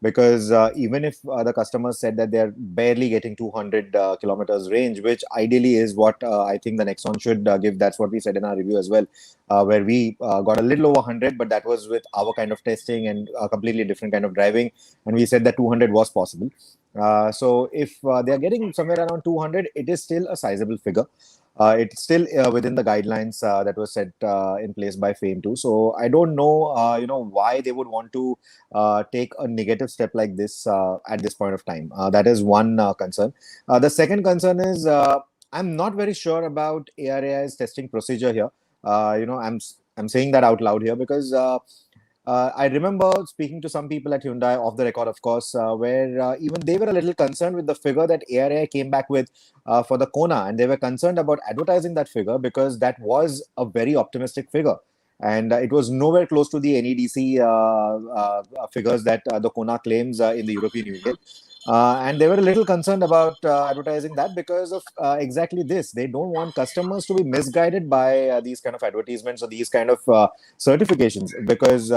Speaker 4: because even if the customers said that they're barely getting 200 kilometers range, which ideally is what I think the Nexon should give. That's what we said in our review as well, where we got a little over 100, but that was with our kind of testing and a completely different kind of driving. And we said that 200 was possible. So if they're getting somewhere around 200, it is still a sizable figure. It's still within the guidelines that were set in place by FAME 2. So I don't know, why they would want to take a negative step like this at this point of time. That is one concern. The second concern is I'm not very sure about ARAI's testing procedure here. I'm saying that out loud here because I remember speaking to some people at Hyundai, off the record, of course, where even they were a little concerned with the figure that ARAI came back with for the Kona, and they were concerned about advertising that figure because that was a very optimistic figure. And it was nowhere close to the NEDC figures that the Kona claims in the European Union. And they were a little concerned about advertising that because of exactly this. They don't want customers to be misguided by these kind of advertisements or these kind of certifications because,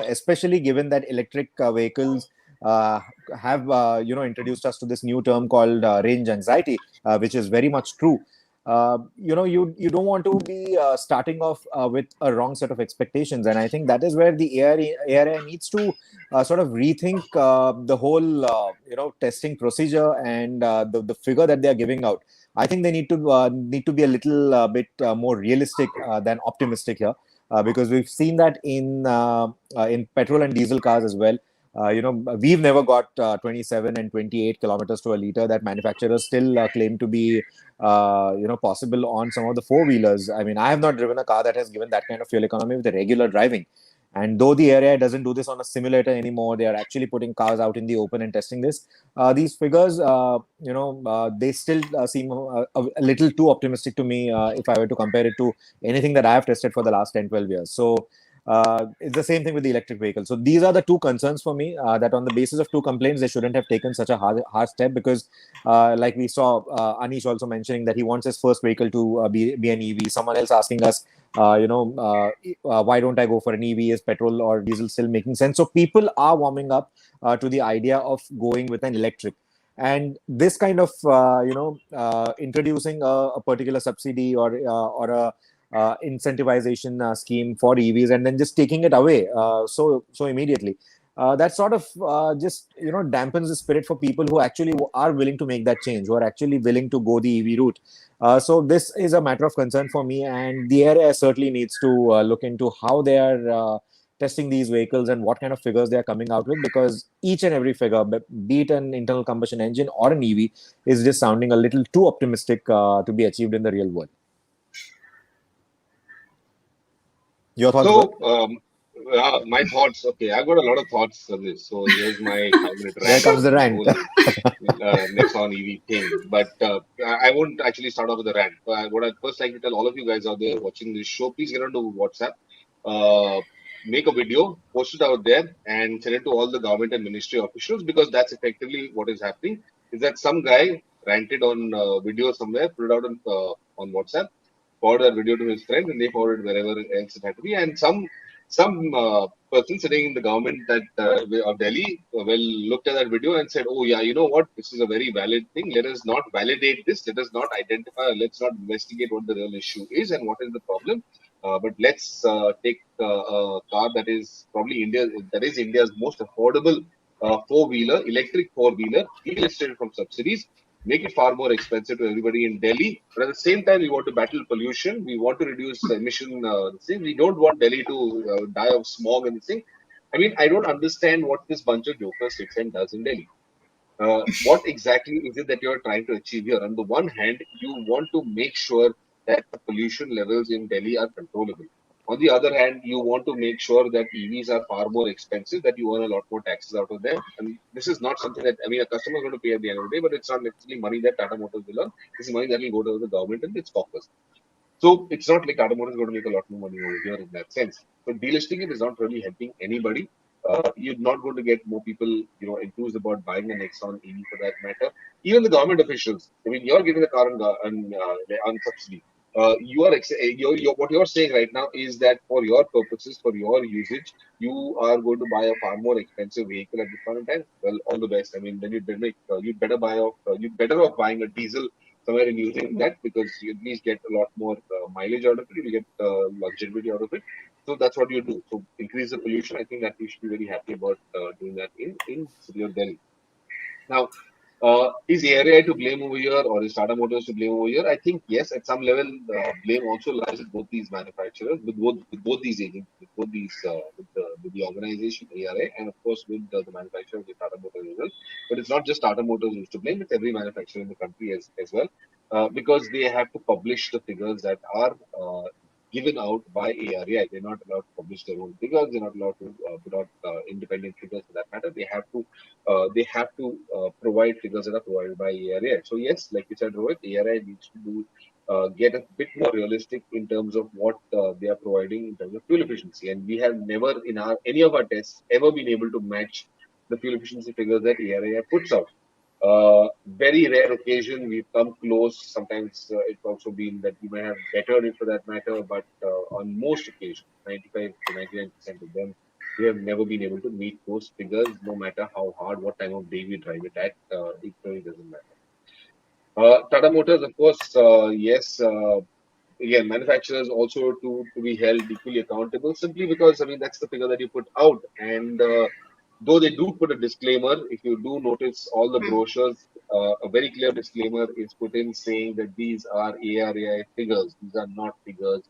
Speaker 4: especially given that electric vehicles have, introduced us to this new term called range anxiety, which is very much true. You don't want to be starting off with a wrong set of expectations, and I think that is where the ARAI needs to sort of rethink the whole testing procedure and the figure that they are giving out. I think they need to be a little bit more realistic than optimistic here, because we've seen that in petrol and diesel cars as well. We've never got 27 and 28 kilometers to a liter that manufacturers still claim to be, possible on some of the four-wheelers. I mean, I have not driven a car that has given that kind of fuel economy with the regular driving. And though the ARAI doesn't do this on a simulator anymore, they are actually putting cars out in the open and testing this. These figures, they still seem a little too optimistic to me if I were to compare it to anything that I have tested for the last 10, 12 years. So it's the same thing with the electric vehicle. So these are the two concerns for me, that on the basis of two complaints, they shouldn't have taken such a hard step because, like we saw Anish also mentioning that he wants his first vehicle to be an EV. Someone else asking us, why don't I go for an EV? Is petrol or diesel still making sense? So people are warming up to the idea of going with an electric. And this kind of, introducing a particular subsidy or a incentivization scheme for EVs and then just taking it away so immediately. That sort of just dampens the spirit for people who actually are willing to make that change, who are actually willing to go the EV route. So this is a matter of concern for me, and the area certainly needs to look into how they are testing these vehicles and what kind of figures they are coming out with, because each and every figure, be it an internal combustion engine or an EV, is just sounding a little too optimistic to be achieved in the real world. Your thoughts?
Speaker 3: So, My thoughts. Okay, I've got a lot of thoughts on this. So here's my 5 minute
Speaker 4: Here
Speaker 3: rant
Speaker 4: comes the
Speaker 3: on the
Speaker 4: rant.
Speaker 3: whole Nexon EV thing. But I won't actually start off with a rant. What I'd first like to tell all of you guys out there watching this show, please get onto WhatsApp, uh, make a video, post it out there, and send it to all the government and ministry officials, because that's effectively what is happening. Is that some guy ranted on video somewhere, put it out on WhatsApp, forward that video to his friends, and they forward it wherever else it had to be. And some person sitting in the government that of Delhi well looked at that video and said, "Oh yeah, you know what? This is a very valid thing. Let us not validate this. Let us not identify. Let's not investigate what the real issue is and what is the problem. But let's take a car that is probably India's most affordable four-wheeler, electric four-wheeler, delisted from subsidies, make it far more expensive to everybody in Delhi. But at the same time, we want to battle pollution. We want to reduce emission. Thing. We don't want Delhi to die of smog and this thing. I mean, I don't understand what this bunch of jokers sits and does in Delhi. What exactly is it that you're trying to achieve here? On the one hand, you want to make sure that the pollution levels in Delhi are controllable. On the other hand, you want to make sure that EVs are far more expensive, that you earn a lot more taxes out of them. And this is not something that, I mean, a customer is going to pay at the end of the day, but it's not necessarily money that Tata Motors will earn. This is money that will go to the government and its coffers. So it's not like Tata Motors is going to make a lot more money over here in that sense. So delisting it is not really helping anybody. You're not going to get more people, enthused about buying an Nexon EV for that matter. Even the government officials. I mean, you're giving the car on subsidy. What you're saying right now is that for your purposes, for your usage, you are going to buy a far more expensive vehicle at this point in time. Well, all the best. I mean, then you'd better off buying a diesel somewhere and using that, because you at least get a lot more mileage out of it. You get longevity out of it. So that's what you do. So increase the pollution. I think that we should be very happy about doing that in city of Delhi. Now, is ARI to blame over here, or is Tata Motors to blame over here? I think yes, at some level, blame also lies with both these manufacturers, with both these agents, with the organization ARI, and of course with the manufacturer of the Tata Motors as well. But it's not just Tata Motors who's to blame; it's every manufacturer in the country as well, because they have to publish the figures that are given out by ARI. They're not allowed to publish their own figures. They're not allowed to put out independent figures for that matter. They have to provide figures that are provided by ARI. So yes, like you said, Rohit, ARI needs to get a bit more realistic in terms of what they are providing in terms of fuel efficiency. And we have never in our any of our tests ever been able to match the fuel efficiency figures that ARI puts out. Very rare occasion we've come close. Sometimes it's also been that we may have bettered it for that matter, but on most occasions, 95 to 99% of them, we have never been able to meet those figures, no matter how hard, what time of day we drive it at. It really doesn't matter. Tata Motors, of course, yes. Again, manufacturers also to be held equally accountable, simply because I mean that's the figure that you put out. And though they do put a disclaimer, if you do notice all the brochures, a very clear disclaimer is put in saying that these are ARAI figures. These are not figures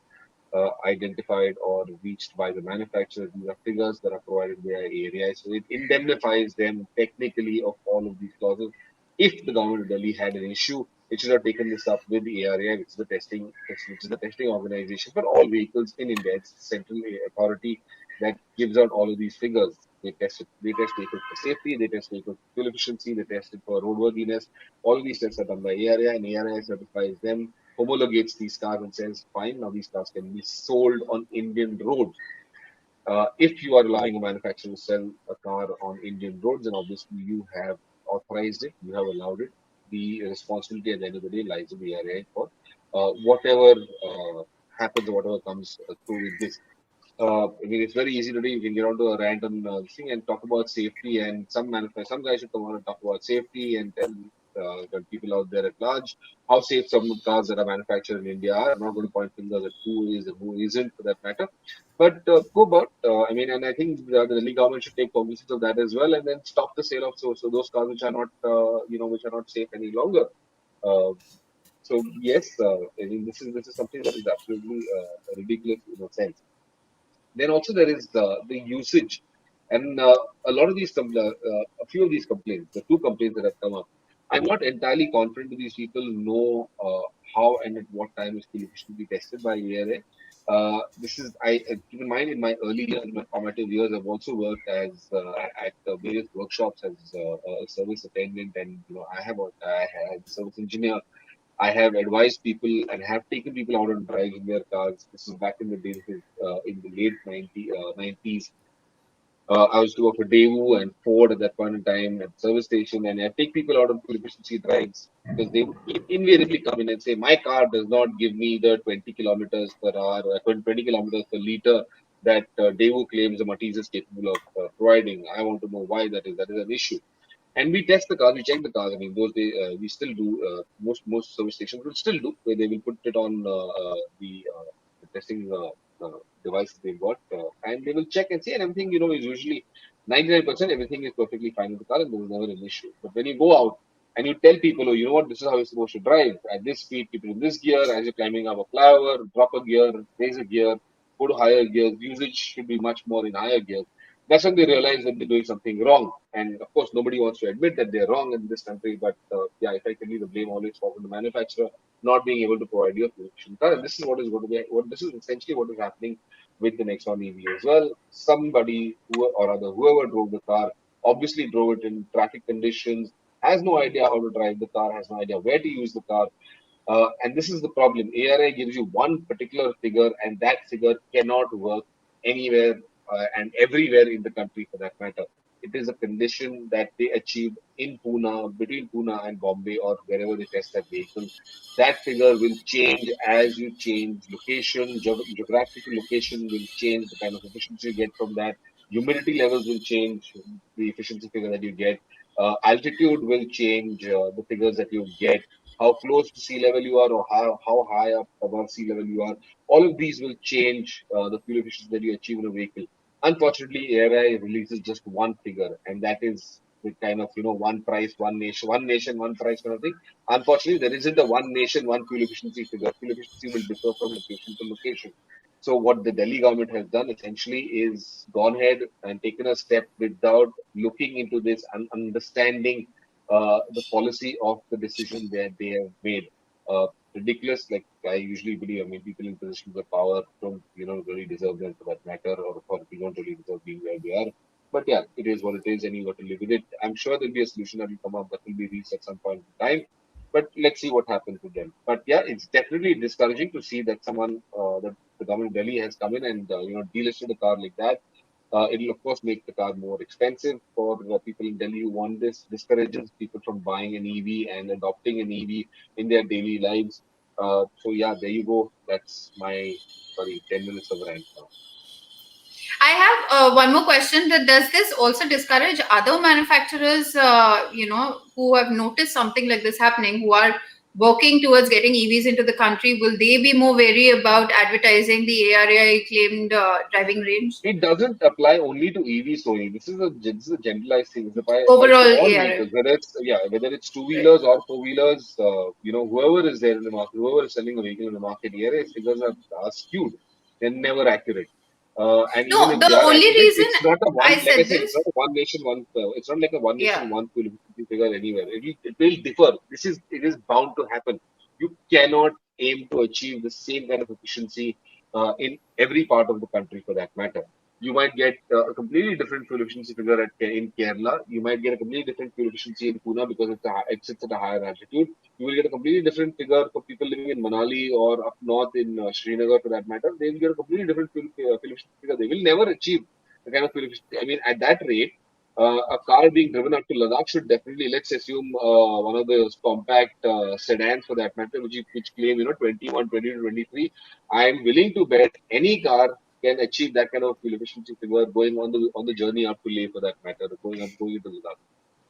Speaker 3: identified or reached by the manufacturer. These are figures that are provided by ARAI. So it indemnifies them technically of all of these clauses. If the government of Delhi had an issue, it should have taken this up with the ARAI, which is the testing organization for all vehicles in India. It's the central authority that gives out all of these figures. They test vehicles for safety, they test vehicles for fuel efficiency, they test it for roadworthiness. All of these tests are done by ARAI, and ARAI certifies them, homologates these cars, and says, fine, now these cars can be sold on Indian roads. If you are allowing a manufacturer to sell a car on Indian roads, then obviously you have authorized it, you have allowed it. The responsibility at the end of the day lies with the ARAI for whatever happens or whatever comes through with this. I mean, it's very easy today. You can get onto a rant on this thing and talk about safety, and some guys should come on and talk about safety and tell the people out there at large how safe some cars that are manufactured in India are. I'm not going to point fingers at who is and who isn't for that matter, but go about. I mean, and I think the Delhi government should take cognizance of that as well, and then stop the sale of so those cars which are not which are not safe any longer. Uh, so yes, I mean this is something that is absolutely ridiculous in a sense. Then also there is the usage, and a few of these complaints, the two complaints that have come up. I'm not entirely confident that these people know how and at what time is fuel efficiency tested by ARA. This is keep in mind in my early years, my formative years, I've also worked as at various workshops as a service attendant, and I had service engineer. I have advised people and have taken people out on drives in their cars. This is back in the days, in the late 90s. I was to work for Daewoo and Ford at that point in time at service station, and I take people out on fuel efficiency drives because they would invariably come in and say, "My car does not give me the 20 kilometers per hour, 20 kilometers per liter that Daewoo claims the Matiz is capable of providing. I want to know why that is. That is an issue." And we test the cars, we check the cars. I mean, those days we still do. Most service stations will still do, where they will put it on the testing devices they've got, and they will check and see, and everything is usually 99% everything is perfectly fine with the car, and there is never an issue. But when you go out and you tell people, oh, you know what, this is how you're supposed to drive at this speed, keep it in this gear, as you're climbing up a flyover, drop a gear, raise a gear, go to higher gears, usage should be much more in higher gears. That's when they realize that they're doing something wrong. And of course, nobody wants to admit that they're wrong in this country. But yeah, effectively, the blame always falls on the manufacturer not being able to provide you a solution. And this is what is going to be. This is essentially what is happening with the Nexon EV as well. Somebody or other, whoever drove the car, obviously drove it in traffic conditions, has no idea how to drive the car, has no idea where to use the car. And this is the problem. ARI gives you one particular figure, and that figure cannot work anywhere and everywhere in the country for that matter. It is a condition that they achieved in Pune, between Pune and Bombay, or wherever they test that vehicle. That figure will change as you change location, geographical location will change the kind of efficiency you get from that. Humidity levels will change the efficiency figure that you get. Altitude will change the figures that you get, how close to sea level you are, or how high up above sea level you are. All of these will change the fuel efficiency that you achieve in a vehicle. Unfortunately, ARI releases just one figure, and that is the kind of one price, one nation, one price kind of thing. Unfortunately, there isn't a one nation, one fuel efficiency figure. Fuel efficiency will differ from location to location. So what the Delhi government has done essentially is gone ahead and taken a step without looking into this and understanding the policy of the decision that they have made. Ridiculous, like I usually believe. I mean, people in positions of power don't, really deserve them for that matter, or authority don't really deserve being where they are. But yeah, it is what it is, and you got to live with it. I'm sure there'll be a solution that will come up that will be reached at some point in time. But let's see what happens with them. But yeah, it's definitely discouraging to see that that the government of Delhi has come in and delisted the car like that. It'll of course make the car more expensive for people in Delhi who want this. Discourages people from buying an EV and adopting an EV in their daily lives. So yeah, there you go. That's my 10 minutes of rant now.
Speaker 1: I have one more question. That does this also discourage other manufacturers, who have noticed something like this happening, who are working towards getting EVs into the country? Will they be more wary about advertising the ARI claimed driving range?
Speaker 3: It doesn't apply only to EVs only. This is a generalized thing. It applies to
Speaker 1: Overall
Speaker 3: all
Speaker 1: ARI.
Speaker 3: vehicles, whether it's two wheelers or four wheelers. Whoever is there in the market, whoever is selling a vehicle in the market, ARI figures are skewed. They're never accurate. And even
Speaker 1: No,
Speaker 3: if they
Speaker 1: the
Speaker 3: are
Speaker 1: only
Speaker 3: accurate,
Speaker 1: reason
Speaker 3: it's not a one.
Speaker 1: I
Speaker 3: Like I
Speaker 1: said
Speaker 3: said, it's
Speaker 1: this,
Speaker 3: not a one nation, one. It's not like a one
Speaker 1: yeah.
Speaker 3: nation, one fuel efficiency figure anywhere. It will differ. It is bound to happen. You cannot aim to achieve the same kind of efficiency in every part of the country, for that matter. You might get a completely different fuel efficiency figure in Kerala. You might get a completely different fuel efficiency in Pune because it sits at a higher altitude. You will get a completely different figure for people living in Manali or up north in Srinagar, for that matter. They will get a completely different fuel efficiency figure. They will never achieve the kind of fuel efficiency. I mean, at that rate, a car being driven up to Ladakh should definitely, let's assume, one of those compact sedans for that matter, which claim 21, 20 to 23. I am willing to bet any car can achieve that kind of fuel efficiency figure going on the journey up to Leh, for that matter, going into Ladakh.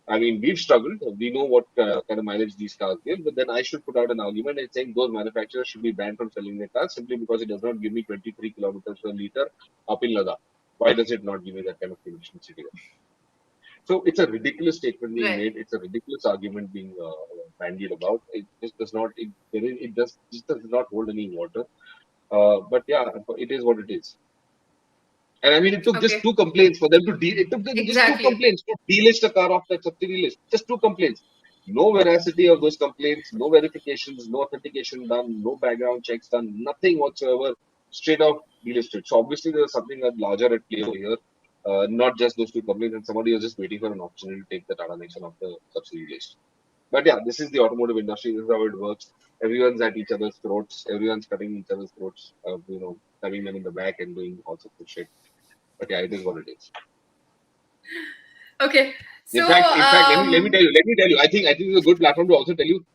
Speaker 3: I mean, we've struggled. We know what kind of mileage these cars give, but then I should put out an argument and saying those manufacturers should be banned from selling their cars simply because it does not give me 23 kilometers per liter up in Ladakh. Why does it not give me that kind of fuel efficiency figure? So it's a ridiculous statement being
Speaker 1: Right.
Speaker 3: made. It's a ridiculous argument being bandied about. It just does not. Just does not hold any water. But yeah, it is what it is. And I mean, it took just
Speaker 1: Okay.
Speaker 3: two complaints for them to deal. It took them just two
Speaker 1: Exactly.
Speaker 3: complaints to delist the car off that subsidy list. Just two complaints. No veracity of those complaints, no verifications, no authentication done, no background checks done, nothing whatsoever. straight off delisted. So obviously there's something larger at play over here. Not just those two companies, and somebody was just waiting for an opportunity to take the Tata Nexon off the subsidy list. But yeah, this is the automotive industry. This is how it works. Everyone's at each other's throats. Everyone's cutting each other's throats. Stabbing them in the back and doing all sorts of shit. But yeah, it is what it is.
Speaker 1: Okay. So,
Speaker 3: In fact, let me tell you. I think it's a good platform to also tell you.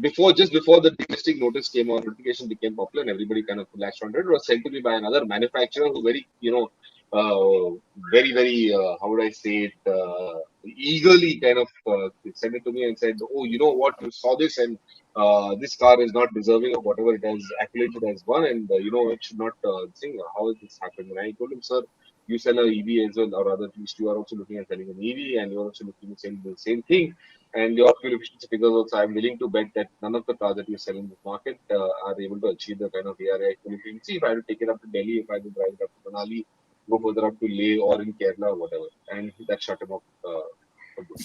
Speaker 3: Before the delisting notice came on, notification became popular, and everybody kind of latched on it. It was sent to me by another manufacturer who very, how would I say it, eagerly kind of sent it to me and said, "Oh, you know what? You saw this, and this car is not deserving of whatever it has accoladed as one, and it should not sing. How has this happened?" And I told him, "Sir, you sell a EV as well, or rather, at least you are also looking at selling an EV, and you're also looking at selling the same thing. And your fuel efficiency figures also, I'm willing to bet that none of the cars that you sell in this market are able to achieve the kind of ARAI fuel efficiency. If I had to take it up to Delhi, if I had to drive it up to Manali, go further up to Leh or in Kerala or whatever." And that shut him up for good.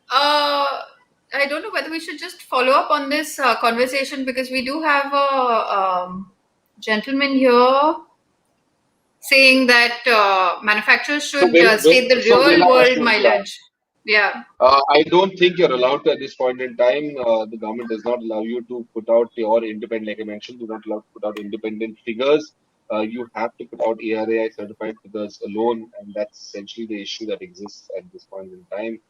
Speaker 1: I don't know whether we should just follow up on this conversation, because we do have a gentleman here saying that manufacturers should state the real world mileage. Yeah.
Speaker 3: I don't think you're allowed to at this point in time. The government does not allow you to put out your independent, like I mentioned, do not allow to put out independent figures. You have to put out ARAI certified figures alone, and that's essentially the issue that exists at this point in time,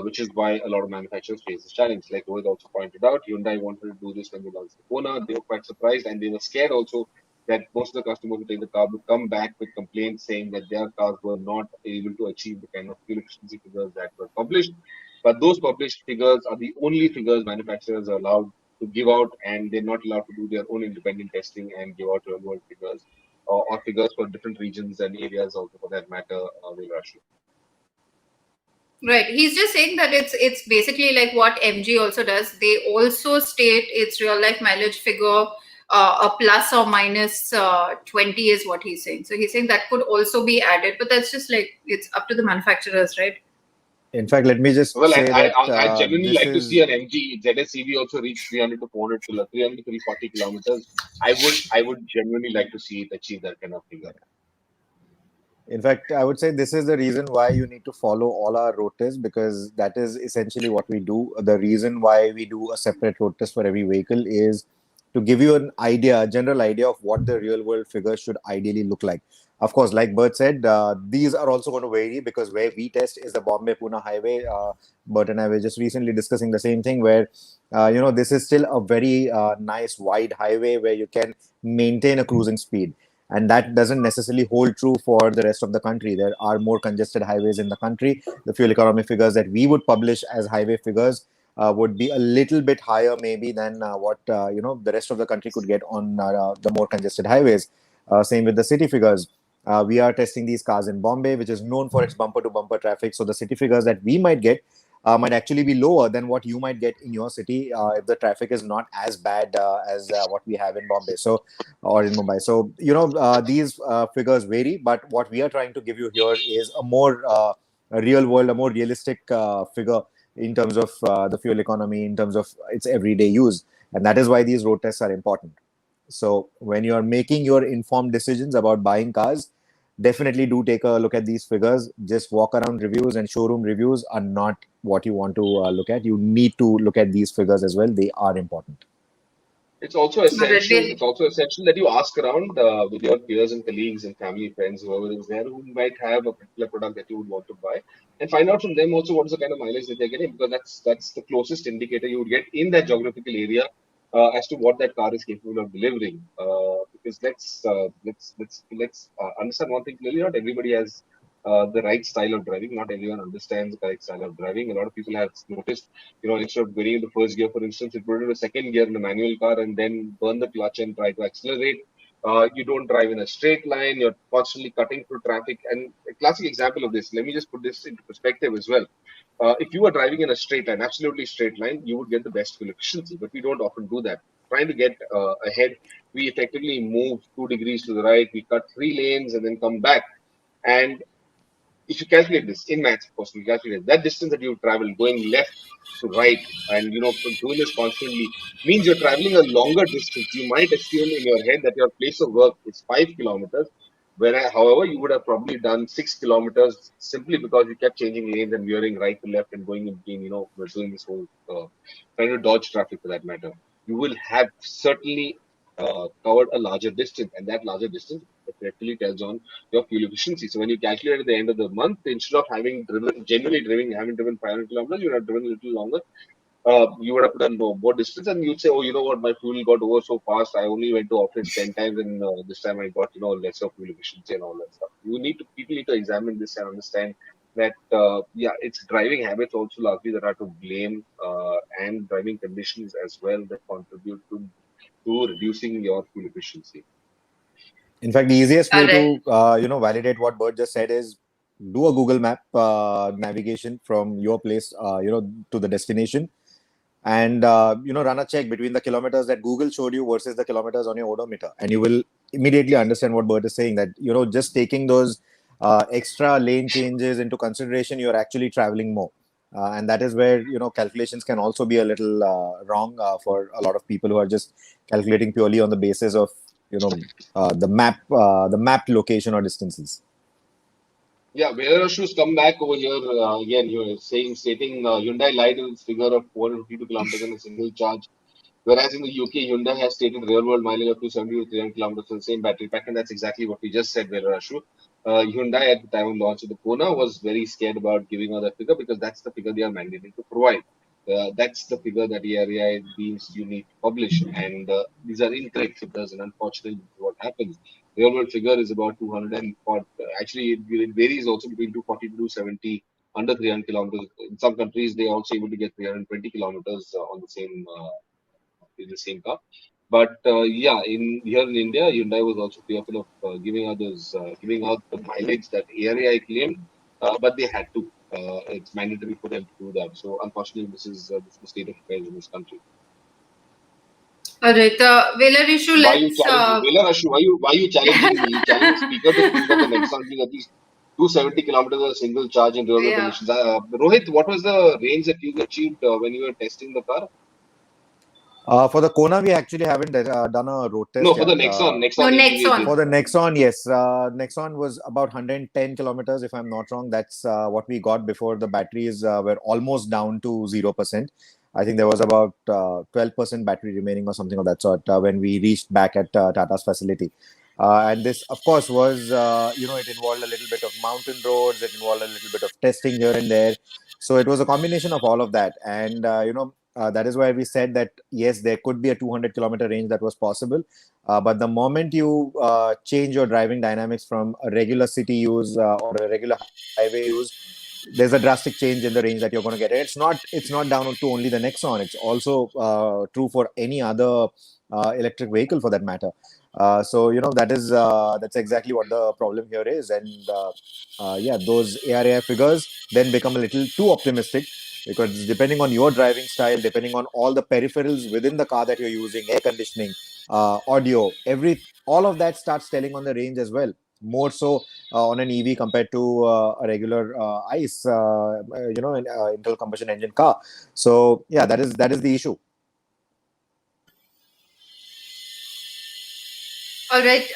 Speaker 3: which is why a lot of manufacturers face this challenge. Like Rohit also pointed out, Hyundai wanted to do this when they launched the Kona. They were quite surprised, and they were scared also that most of the customers who take the car would come back with complaints saying that their cars were not able to achieve the kind of fuel efficiency figures that were published. But those published figures are the only figures manufacturers are allowed to give out, and they're not allowed to do their own independent testing and give out real world figures or figures for different regions and areas also for that matter, will rush you.
Speaker 1: Right. He's just saying that it's basically like what MG also does. They also state its real life mileage figure, a plus or minus 20 is what he's saying. So he's saying that could also be added, but that's just like, it's up to the manufacturers, right?
Speaker 4: In fact, let me just say
Speaker 3: I genuinely like to see an MG ZS EV also reach 300 to 400 300 to 340 kilometers. I would genuinely like to see it achieve that kind of figure.
Speaker 4: In fact, I would say this is the reason why you need to follow all our road tests, because that is essentially what we do. The reason why we do a separate road test for every vehicle is to give you an idea, a general idea of what the real world figures should ideally look like. Of course, like Bert said, these are also going to vary, because where we test is the Bombay-Pune highway. Bert and I were just recently discussing the same thing, where this is still a very nice wide highway where you can maintain a cruising speed. And that doesn't necessarily hold true for the rest of the country. There are more congested highways in the country. The fuel economy figures that we would publish as highway figures would be a little bit higher maybe than what the rest of the country could get on the more congested highways. Same with the city figures. We are testing these cars in Bombay, which is known for its bumper-to-bumper traffic. So the city figures that we might get might actually be lower than what you might get in your city if the traffic is not as bad as what we have in Bombay, or in Mumbai. So these figures vary, but what we are trying to give you here is a more real world, a more realistic figure in terms of the fuel economy, in terms of its everyday use, and that is why these road tests are important. So when you are making your informed decisions about buying cars, definitely do take a look at these figures. Just walk around reviews and showroom reviews are not what you want to look at. You need to look at these figures as well. They are important.
Speaker 3: It's also essential. It's also essential that you ask around with your peers and colleagues and family, friends, whoever is there, who might have a particular product that you would want to buy, and find out from them also what is the kind of mileage that they're getting, because that's the closest indicator you would get in that geographical area as to what that car is capable of delivering. Because let's understand one thing clearly: not everybody has the right style of driving. Not everyone understands the correct style of driving. A lot of people have noticed, instead of going into first gear, for instance, it put it into second gear in a manual car and then burn the clutch and try to accelerate. You don't drive in a straight line. You're constantly cutting through traffic. And a classic example of this, let me just put this into perspective as well. If you were driving in a straight line, absolutely straight line, you would get the best fuel efficiency, but we don't often do that. Trying to get ahead, we effectively move 2 degrees to the right, we cut 3 lanes and then come back. And if you calculate this in maths, of course, you calculate that distance that you travel going left to right, and doing this constantly means you're traveling a longer distance. You might assume in your head that your place of work is 5 kilometers, however, you would have probably done 6 kilometers simply because you kept changing lanes and veering right to left and going in between, doing this whole trying to dodge traffic for that matter. You will have certainly covered a larger distance, and that larger distance effectively tells on your fuel efficiency. So when you calculate at the end of the month, instead of having driven 500 kilometers, you would have driven a little longer. You would have done more distance, and you'd say, "Oh, you know what? My fuel got over so fast. I only went to office 10 times, and this time I got lesser fuel efficiency and all that stuff." People need to examine this and understand that it's driving habits also largely that are to blame, and driving conditions as well that contribute to reducing your fuel efficiency.
Speaker 4: In fact, the easiest way
Speaker 1: Correct.
Speaker 4: to validate what Bert just said is do a Google Map navigation from your place to the destination, and run a check between the kilometers that Google showed you versus the kilometers on your odometer, and you will immediately understand what Bert is saying, that just taking those extra lane changes into consideration, you're actually traveling more. And that is where calculations can also be a little wrong for a lot of people who are just calculating purely on the basis of the mapped location or distances.
Speaker 3: Yeah, Veerashu's come back over here again. He was stating Hyundai lied in its figure of 452 kilometers on a single charge, whereas in the UK, Hyundai has stated real world mileage of 270 to 300 kilometers on the same battery pack, and that's exactly what we just said, Veerashu. Hyundai at the time of launch of the Kona was very scared about giving out that figure because that's the figure they are mandated to provide. That's the figure that the area deems you need to publish, and these are incorrect figures, and unfortunately, this is what happens. The real world figure is about 240. Actually, it varies also between 240 to 270 under 300 kilometers. In some countries, they are also able to get 320 kilometers on the same in the same car. But yeah, in here in India, Hyundai was also fearful of giving out the mileage that ARAI claimed, but they had to. It's mandatory for them to do that. So unfortunately, this is the state of affairs in this country.
Speaker 1: All right, Veerishu,
Speaker 3: Why are you
Speaker 1: let's.
Speaker 3: challenging Velashu? Why are you challenging me? You challenge the speaker to prove that the Nexon being at least 270 kilometers a single charge in real world
Speaker 1: Yeah.
Speaker 3: conditions. Rohit, what was the range that you achieved when you were testing the car?
Speaker 4: For the Kona, we actually haven't done a road test
Speaker 3: No, for
Speaker 4: yet.
Speaker 3: the Nexon,
Speaker 1: No,
Speaker 3: Nexon
Speaker 1: Nexon.
Speaker 3: 1880.
Speaker 4: For the Nexon, yes. Nexon was about 110 kilometers, if I'm not wrong. That's what we got before the batteries were almost down to 0%. I think there was about 12% battery remaining or something of that sort when we reached back at Tata's facility. And this, of course, was, it involved a little bit of mountain roads. It involved a little bit of testing here and there. So it was a combination of all of that. And, that is why we said that, yes, there could be a 200-kilometer range that was possible. But the moment you change your driving dynamics from a regular city use or a regular highway use, there's a drastic change in the range that you're going to get. And it's not down to only the Nexon. It's also true for any other electric vehicle for that matter. So that's exactly what the problem here is. And yeah, those ARAI figures then become a little too optimistic, because depending on your driving style, depending on all the peripherals within the car that you're using, air conditioning, audio, all of that starts telling on the range as well. More so on an EV compared to a regular ICE, internal combustion engine car. So yeah, that is the issue.
Speaker 1: All right,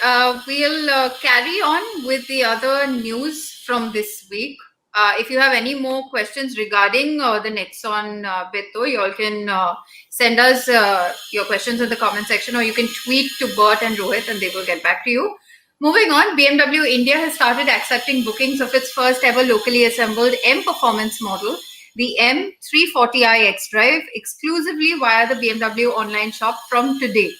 Speaker 1: we'll carry on with the other news from this week. If you have any more questions regarding the Nexon Beto, you all can send us your questions in the comment section, or you can tweet to Bert and Rohit and they will get back to you. Moving on, BMW India has started accepting bookings of its first ever locally assembled M Performance model, the M340i X-Drive, exclusively via the BMW online shop from today.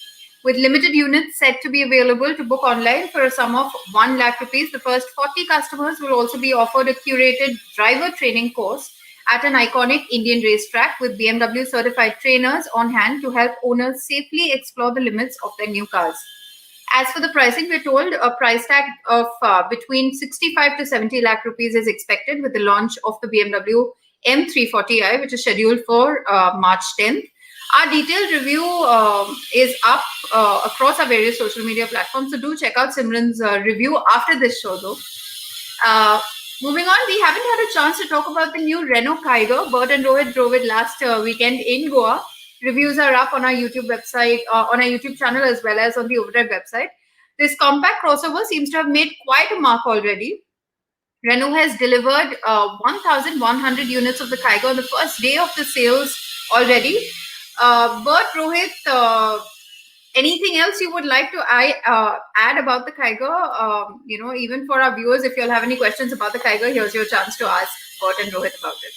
Speaker 1: With limited units set to be available to book online for a sum of 1 lakh rupees, the first 40 customers will also be offered a curated driver training course at an iconic Indian racetrack with BMW certified trainers on hand to help owners safely explore the limits of their new cars. As for the pricing, we're told a price tag of between 65 to 70 lakh rupees is expected with the launch of the BMW M340i, which is scheduled for March 10th. Our detailed review is up across our various social media platforms, so do check out Simran's review after this show, though. Moving on, we haven't had a chance to talk about the new Renault Kiger. Bert and Rohit drove it last weekend in Goa. Reviews are up on our YouTube website, on our YouTube channel, as well as on the Overdrive website. This compact crossover seems to have made quite a mark already. Renault has delivered 1,100 units of the Kiger on the first day of the sales already. Bert, Rohit, anything else you would like to add about the Kiger? Even for our viewers, if you all have any questions about the Kiger, here's your chance to ask Bert and Rohit about it.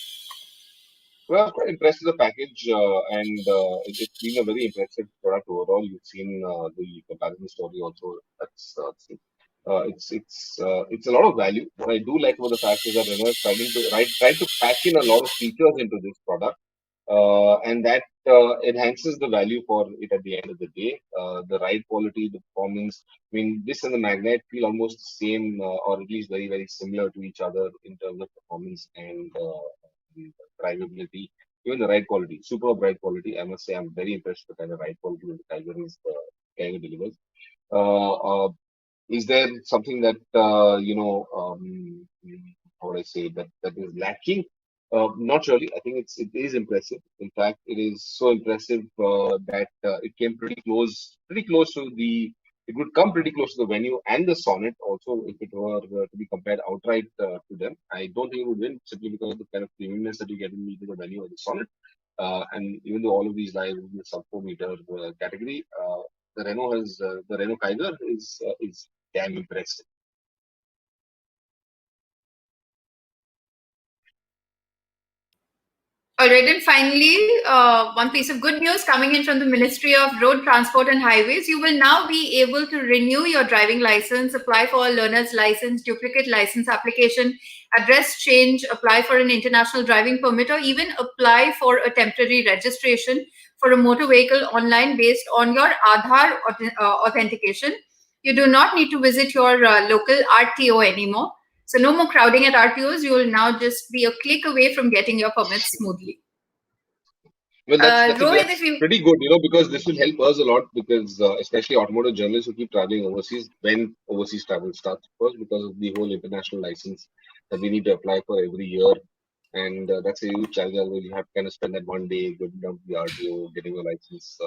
Speaker 3: Well, I was quite impressed with the package, and it's been a very impressive product overall. You've seen the comparison story also. It's a lot of value. What I do like about the fact is that Renault is trying to pack in a lot of features into this product, and that enhances the value for it at the end of the day. The ride quality, the performance. I mean, this and the Magnet feel almost the same, or at least very, very similar to each other in terms of performance and drivability. Even the ride quality, superb ride quality. I must say, I'm very impressed with the kind of ride quality that the Tiger delivers. Uh, uh, is there something that how would I say that is lacking? Not really. I think it is impressive. In fact, it is so impressive that it came pretty close to the. It would come pretty close to the Venue and the Sonnet also if it were to be compared outright to them. I don't think it would win simply because of the kind of premiumness that you get in either the Venue or the Sonnet. And even though all of these lie in the sub 4 meter category, the Renault Kiger is damn impressive.
Speaker 1: All right, and finally, one piece of good news coming in from the Ministry of Road Transport and Highways. You will now be able to renew your driving license, apply for a learner's license, duplicate license application, address change, apply for an international driving permit, or even apply for a temporary registration for a motor vehicle online based on your Aadhaar authentication. You do not need to visit your local RTO anymore. So no more crowding at RTOs. You will now just be a click away from getting your permits smoothly.
Speaker 3: Well,
Speaker 1: Rohit,
Speaker 3: that's pretty good, because this will help us a lot because especially automotive journalists who keep traveling overseas when overseas travel starts, of course, because of the whole international license that we need to apply for every year. And that's a huge challenge. Although you have to kind of spend that one day going down to the RTO, getting your license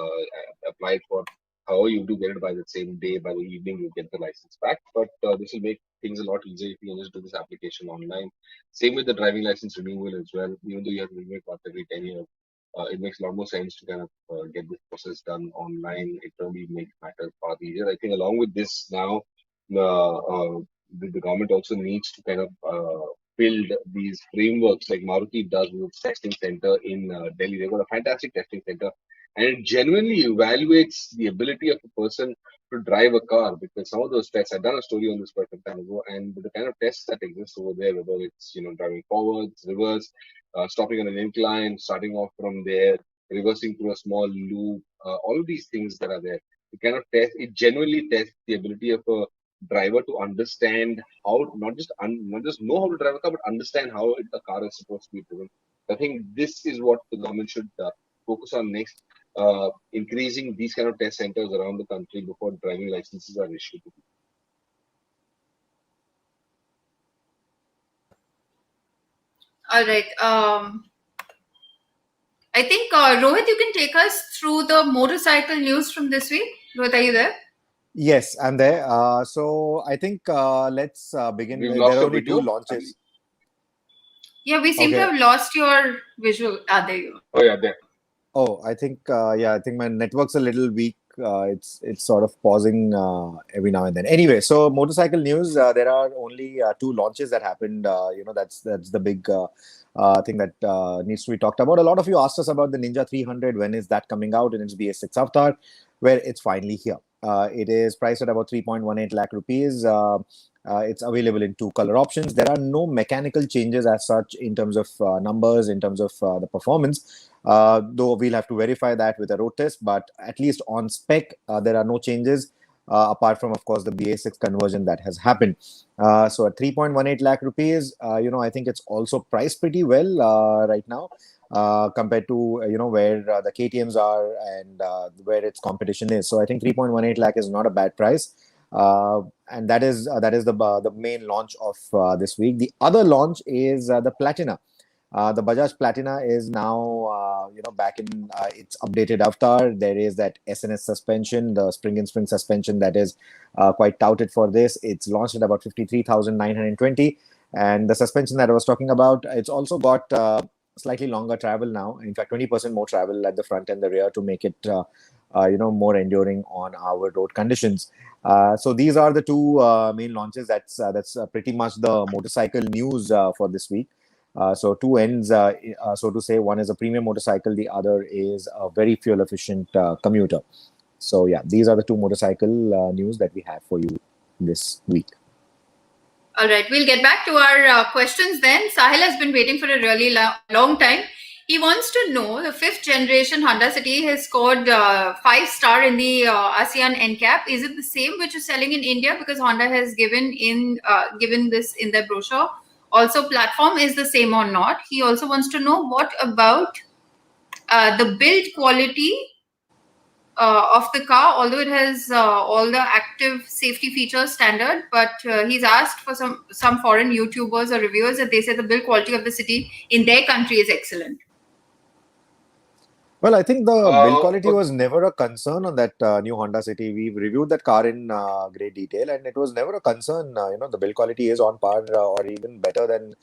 Speaker 3: applied for. However, you do get it by the same day, by the evening, you get the license back. But this will make things a lot easier if you can just do this application online. Same with the driving license renewal as well. Even though you have to renew it once every 10 years, it makes a lot more sense to kind of get this process done online. It really makes matters far easier. I think along with this now, the government also needs to kind of build these frameworks like Maruti does with its testing center in Delhi. They've got a fantastic testing center, and it genuinely evaluates the ability of a person to drive a car because some of those tests, I've done a story on this quite some time ago, and the kind of tests that exist over there, whether it's driving forwards, reverse, stopping on an incline, starting off from there, reversing through a small loop, all of these things that are there. It genuinely tests the ability of a driver to understand how, not just know how to drive a car, but understand how a car is supposed to be driven. I think this is what the government should focus on next, increasing these kind of test centers around the country before driving licenses are issued.
Speaker 1: All right. I think Rohit, you can take us through the motorcycle news from this week. Rohit, are you there?
Speaker 4: Yes, I'm there. So I think let's begin.
Speaker 3: We've
Speaker 4: There
Speaker 3: lost
Speaker 4: are
Speaker 3: your
Speaker 4: only
Speaker 3: video.
Speaker 4: two launches.
Speaker 1: Yeah, we seem to
Speaker 4: Okay.
Speaker 1: have lost your visual. There you
Speaker 3: Oh yeah, there.
Speaker 4: Oh, I think I think my network's a little weak. It's sort of pausing every now and then. Anyway, so motorcycle news. There are only two launches that happened. That's the big thing that needs to be talked about. A lot of you asked us about the Ninja 300. When is that coming out in its BS6 avatar? Where it's finally here. It is priced at about 3.18 lakh rupees. It's available in two color options. There are no mechanical changes as such in terms of numbers, in terms of the performance. Though we'll have to verify that with a road test, but at least on spec, there are no changes apart from, of course, the BA6 conversion that has happened. So at 3.18 lakh rupees, I think it's also priced pretty well right now compared to where the KTM's are and where its competition is. So I think 3.18 lakh is not a bad price. And that is the main launch of this week. The other launch is the Platina. The Bajaj Platina is now, back in its updated avatar. There is that SNS suspension, the spring-in-spring suspension that is quite touted for this. It's launched at about 53,920. And the suspension that I was talking about, it's also got slightly longer travel now. In fact, 20% more travel at the front and the rear to make it, more enduring on our road conditions. So these are the two main launches. That's pretty much the motorcycle news for this week. So two ends, so to say. One is a premium motorcycle, the other is a very fuel efficient commuter. So yeah, these are the two motorcycle news that we have for you this week.
Speaker 1: All right, we'll get back to our questions then. Sahil has been waiting for a really long time. He wants to know the 5th generation Honda City has scored 5-star in the ASEAN NCAP. Is it the same which is selling in India? Because Honda has given this in their brochure. Also, platform is the same or not. He also wants to know what about the build quality of the car, although it has all the active safety features standard, but he's asked for some foreign YouTubers or reviewers that they say the build quality of the City in their country is excellent.
Speaker 4: Well, I think the build quality was never a concern on that new Honda City. We've reviewed that car in great detail, and it was never a concern. The build quality is on par or even better than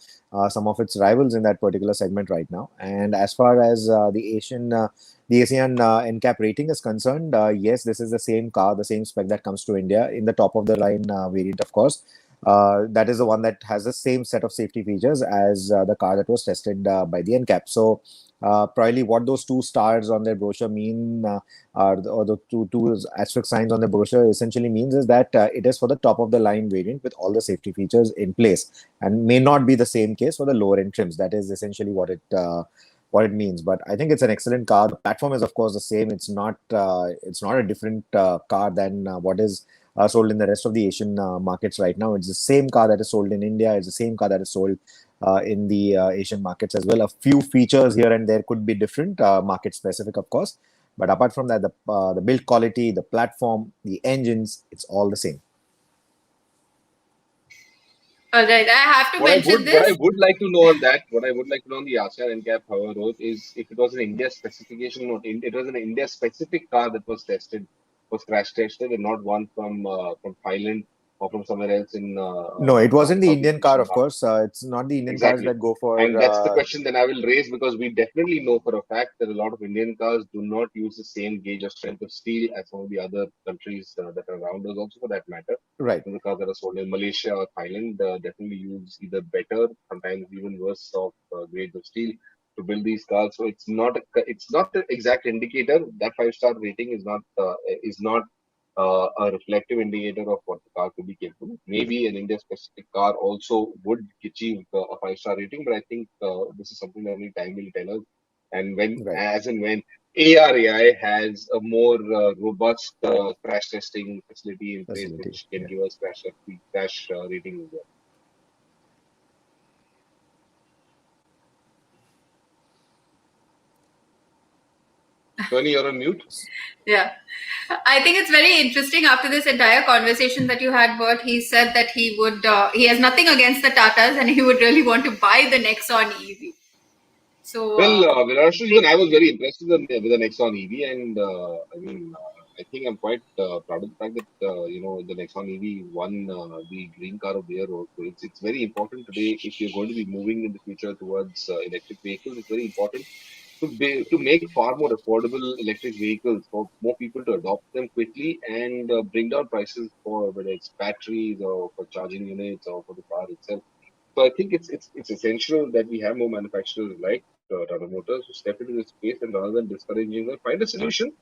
Speaker 4: some of its rivals in that particular segment right now. And as far as the ASEAN NCAP rating is concerned, yes, this is the same car, the same spec that comes to India in the top of the line variant, of course. That is the one that has the same set of safety features as the car that was tested by the NCAP. So probably what those 2 stars on their brochure mean, or the two asterisk signs on the brochure essentially means is that it is for the top of the line variant with all the safety features in place, and may not be the same case for the lower end trims. That is essentially what it means. But I think it's an excellent car. The platform is of course the same. It's not a different car than what is sold in the rest of the Asian markets right now. It's the same car that is sold in India. It's the same car that is sold in the Asian markets as well. A few features here and there could be different, market specific, of course. But apart from that, the build quality, the platform, the engines, it's all the same.
Speaker 1: All right, I have to mention this.
Speaker 3: What I would like to know on that, what I would like to know on the ASEAN NCAP, however, is if it was an India specification, it was an India specific car that was tested, was crash tested, and not one from Thailand or from somewhere else in
Speaker 4: No, it wasn't the
Speaker 3: Southeast
Speaker 4: Indian car,
Speaker 3: Asian
Speaker 4: of
Speaker 3: market.
Speaker 4: course. It's not the Indian cars
Speaker 3: Exactly.
Speaker 4: that go for.
Speaker 3: And that's the question that I will raise, because we definitely know for a fact that a lot of Indian cars do not use the same gauge of strength of steel as some of the other countries that are around us, also for that matter.
Speaker 4: Right.
Speaker 3: The cars that are sold in Malaysia or Thailand definitely use either better, sometimes even worse of grades of steel to build these cars. So it's not an exact indicator. That 5-star rating is not a reflective indicator of what the car could be capable. Maybe an India-specific car also would achieve a 5-star rating, but I think this is something that only time will tell us. And
Speaker 4: Right.
Speaker 3: when ARAI has a more robust crash testing facility in place,
Speaker 4: Facility.
Speaker 3: which can
Speaker 4: Yeah.
Speaker 3: give us crash rating as well. Tony, you're on mute.
Speaker 1: Yeah. I think it's very interesting after this entire conversation that you had, Bert. He said that he has nothing against the Tatas and he would really want to buy the Nexon EV. So,
Speaker 3: Well, Virashu, even I was very impressed with the Nexon EV, and I think I'm quite proud of the fact that the Nexon EV won the Green Car of the Year also. It's very important today if you're going to be moving in the future towards electric vehicles. It's very important to make far more affordable electric vehicles for more people to adopt them quickly and bring down prices for whether it's batteries or for charging units or for the car itself. So I think it's essential that we have more manufacturers like Tata Motors who step into this space, and rather than discouraging them, find a solution.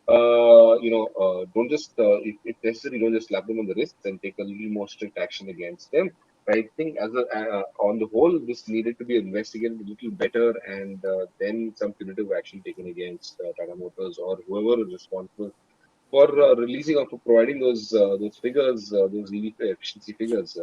Speaker 3: Don't just if necessary, don't just slap them on the wrists and take a little more strict action against them. I think on the whole, this needed to be investigated a little better, and then some punitive action taken against Tata Motors or whoever is responsible for releasing or for providing those figures, those EV efficiency figures.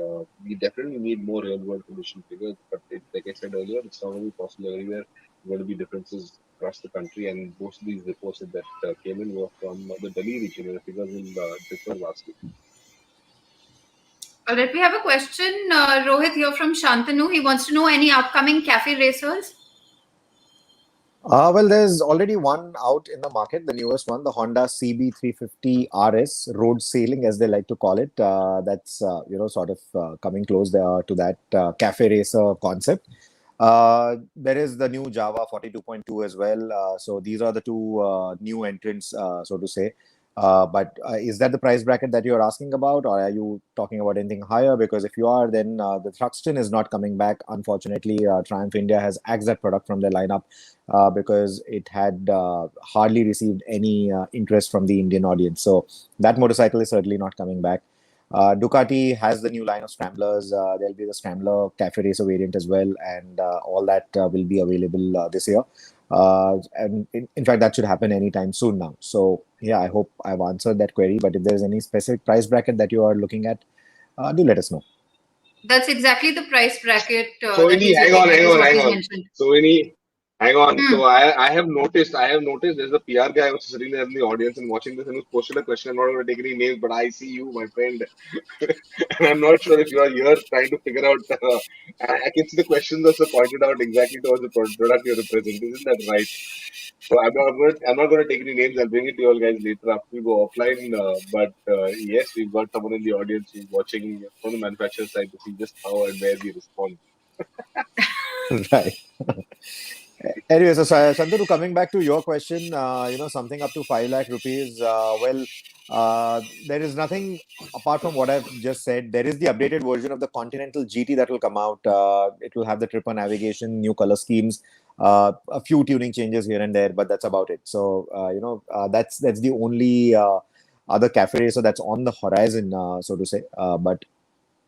Speaker 3: We definitely need more real world condition figures, but like I said earlier, it's not going to be possible everywhere. There are going to be differences across the country, and most of these reports that came in were from the Delhi region, where the figures will differ vastly.
Speaker 1: All right, we have a question, Rohit, here from Shantanu. He wants to know any upcoming cafe racers.
Speaker 4: Well, there's already one out in the market, the newest one, the Honda CB350 RS, road sailing as they like to call it. That's sort of coming close to that cafe racer concept. There is the new Java 42.2 as well. So these are the two new entrants, so to say. But is that the price bracket that you're asking about, or are you talking about anything higher? Because if you are, then the Thruxton is not coming back. Unfortunately, Triumph India has axed that product from their lineup because it had hardly received any interest from the Indian audience. So that motorcycle is certainly not coming back. Ducati has the new line of scramblers. There'll be the scrambler cafe racer variant as well, and all that will be available this year. And in fact, that should happen anytime soon now. So yeah, I hope I've answered that query. But if there's any specific price bracket that you are looking at, do let us know.
Speaker 1: That's exactly the price bracket
Speaker 3: So
Speaker 1: that he's looking at, is what he's mentioned.
Speaker 3: So hang on. So I have noticed there's a PR guy who's sitting there in the audience and watching this and who's posted a question. I'm not going to take any names, but I see you, my friend. And I'm not sure if you are here trying to figure out. I can see the questions also pointed out exactly towards the product you represent. Isn't that right? So I'm not going to take any names. I'll bring it to you all guys later after we go offline. But yes, we've got someone in the audience who's watching from the manufacturer side to see just how and where we respond.
Speaker 4: Right. Anyway, so Shantanu, coming back to your question, something up to 5 lakh rupees. There is nothing apart from what I've just said. There is the updated version of the Continental GT that will come out. It will have the tripper navigation, new color schemes, a few tuning changes here and there, but that's about it. So that's the only other cafe racer that's on the horizon, so to say. But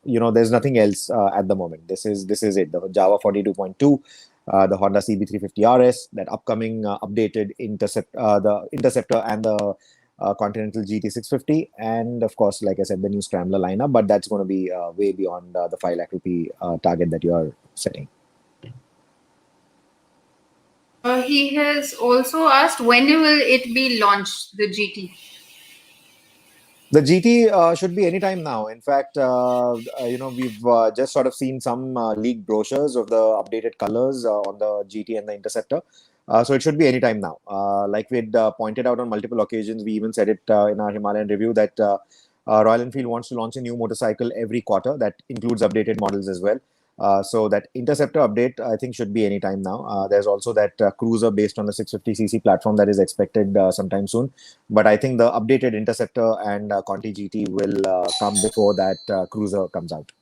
Speaker 4: there's nothing else at the moment. This is it. The Java 42.2. The Honda CB350 RS, that upcoming updated the Interceptor and the Continental GT650, and of course, like I said, the new Scrambler lineup. But that's going to be way beyond the 5 lakh rupee target that you are setting.
Speaker 1: He has also asked, when will it be launched, the GT?
Speaker 4: The GT should be anytime now. In fact, we've just sort of seen some leaked brochures of the updated colors on the GT and the Interceptor. So it should be anytime now. Like we'd pointed out on multiple occasions, we even said it in our Himalayan review that Royal Enfield wants to launch a new motorcycle every quarter. That includes updated models as well. So that Interceptor update, I think, should be anytime now. There's also that cruiser based on the 650cc platform that is expected sometime soon. But I think the updated Interceptor and Conti GT will come before that cruiser comes out.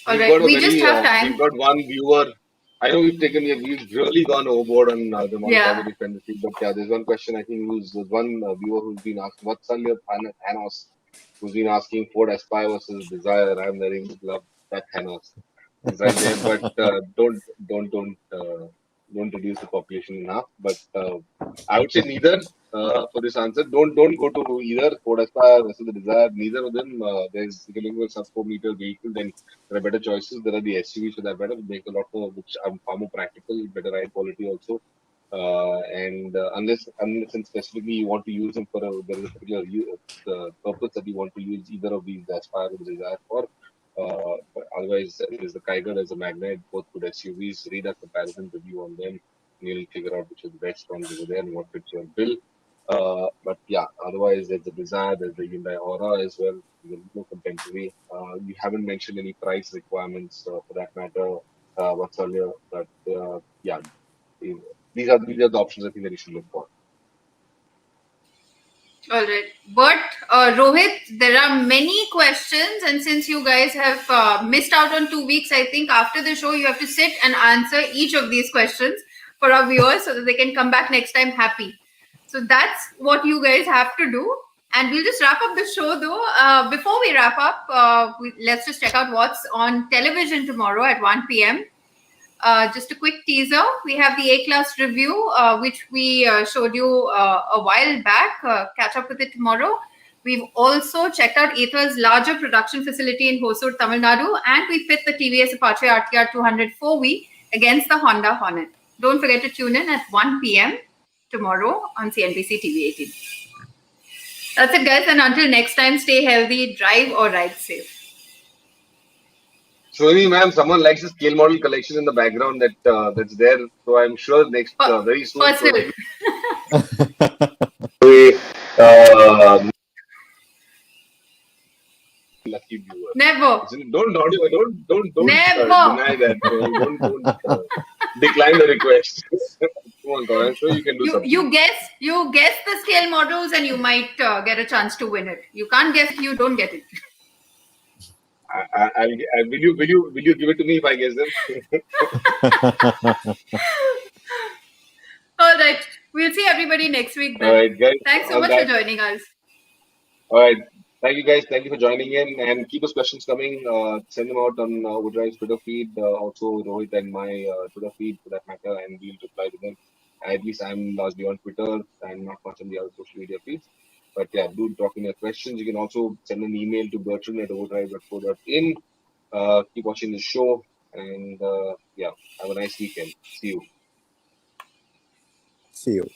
Speaker 1: All right, we just have time.
Speaker 3: We've got one viewer. I know we've really gone overboard on the non-positive tendency. But yeah, there's one question I think there's one viewer who's been asking, what's on your Thanos? Who's been asking Ford Aspire versus Desire. I'm very love that Thanos is right there, but don't reduce the population enough. But I would say neither for this answer. Don't go to either Ford Aspire versus the Desire. Neither of them. There's if you're looking for a sub 4-meter vehicle, then there are better choices. There are the SUVs that are better, make a lot more, which are far more practical, better ride quality also. And unless and specifically you want to use them for there is a particular purpose that you want to use either of these, the Aspire or the Desire for. But otherwise, there's the Kiger, there's a Magnet, both good SUVs. Read a comparison review on them, and you'll figure out which is the best ones over there and what fits your bill. But yeah, otherwise, there's the Desire, there's the Hyundai Aura as well. No contemporary. You haven't mentioned any price requirements for that matter whatsoever. But yeah, these are the options I think that you should look for.
Speaker 1: All right, but Rohit, there are many questions, and since you guys have missed out on 2 weeks, I think after the show you have to sit and answer each of these questions for our viewers so that they can come back next time happy. So that's what you guys have to do, and we'll just wrap up the show though. Before we wrap up, let's just check out what's on television tomorrow at 1 p.m. Just a quick teaser. We have the A-Class review, which we showed you a while back. Catch up with it tomorrow. We've also checked out Ather's larger production facility in Hosur, Tamil Nadu, and we pit the TVS Apache RTR 200 4V against the Honda Hornet. Don't forget to tune in at 1 p.m. tomorrow on CNBC TV 18. That's it, guys. And until next time, stay healthy, drive or ride safe.
Speaker 3: Shoni ma'am, someone likes the scale model collection in the background that's there. So I'm sure next very soon.
Speaker 1: Personal.
Speaker 3: Lucky viewer.
Speaker 1: Never.
Speaker 3: Don't
Speaker 1: Never.
Speaker 3: deny that. Don't decline the request. Come on, God, I'm sure you can do something.
Speaker 1: You guess the scale models, and you might get a chance to win it. You can't guess it, you don't get it.
Speaker 3: Will you give it to me if I guess them?
Speaker 1: All right. We'll see everybody next week then.
Speaker 3: All right, guys.
Speaker 1: Thanks so much for joining us.
Speaker 3: All right. Thank you, guys. Thank you for joining in, and keep those questions coming. Send them out on Woodride's Twitter feed, also Rohit and my Twitter feed for that matter, and we'll reply to them. At least I'm largely on Twitter and not much on the other social media feeds. But yeah, do drop in your questions. You can also send an email to bertrand@overdrive.co.in. Keep watching the show, and yeah, have a nice weekend. See you.
Speaker 4: See you.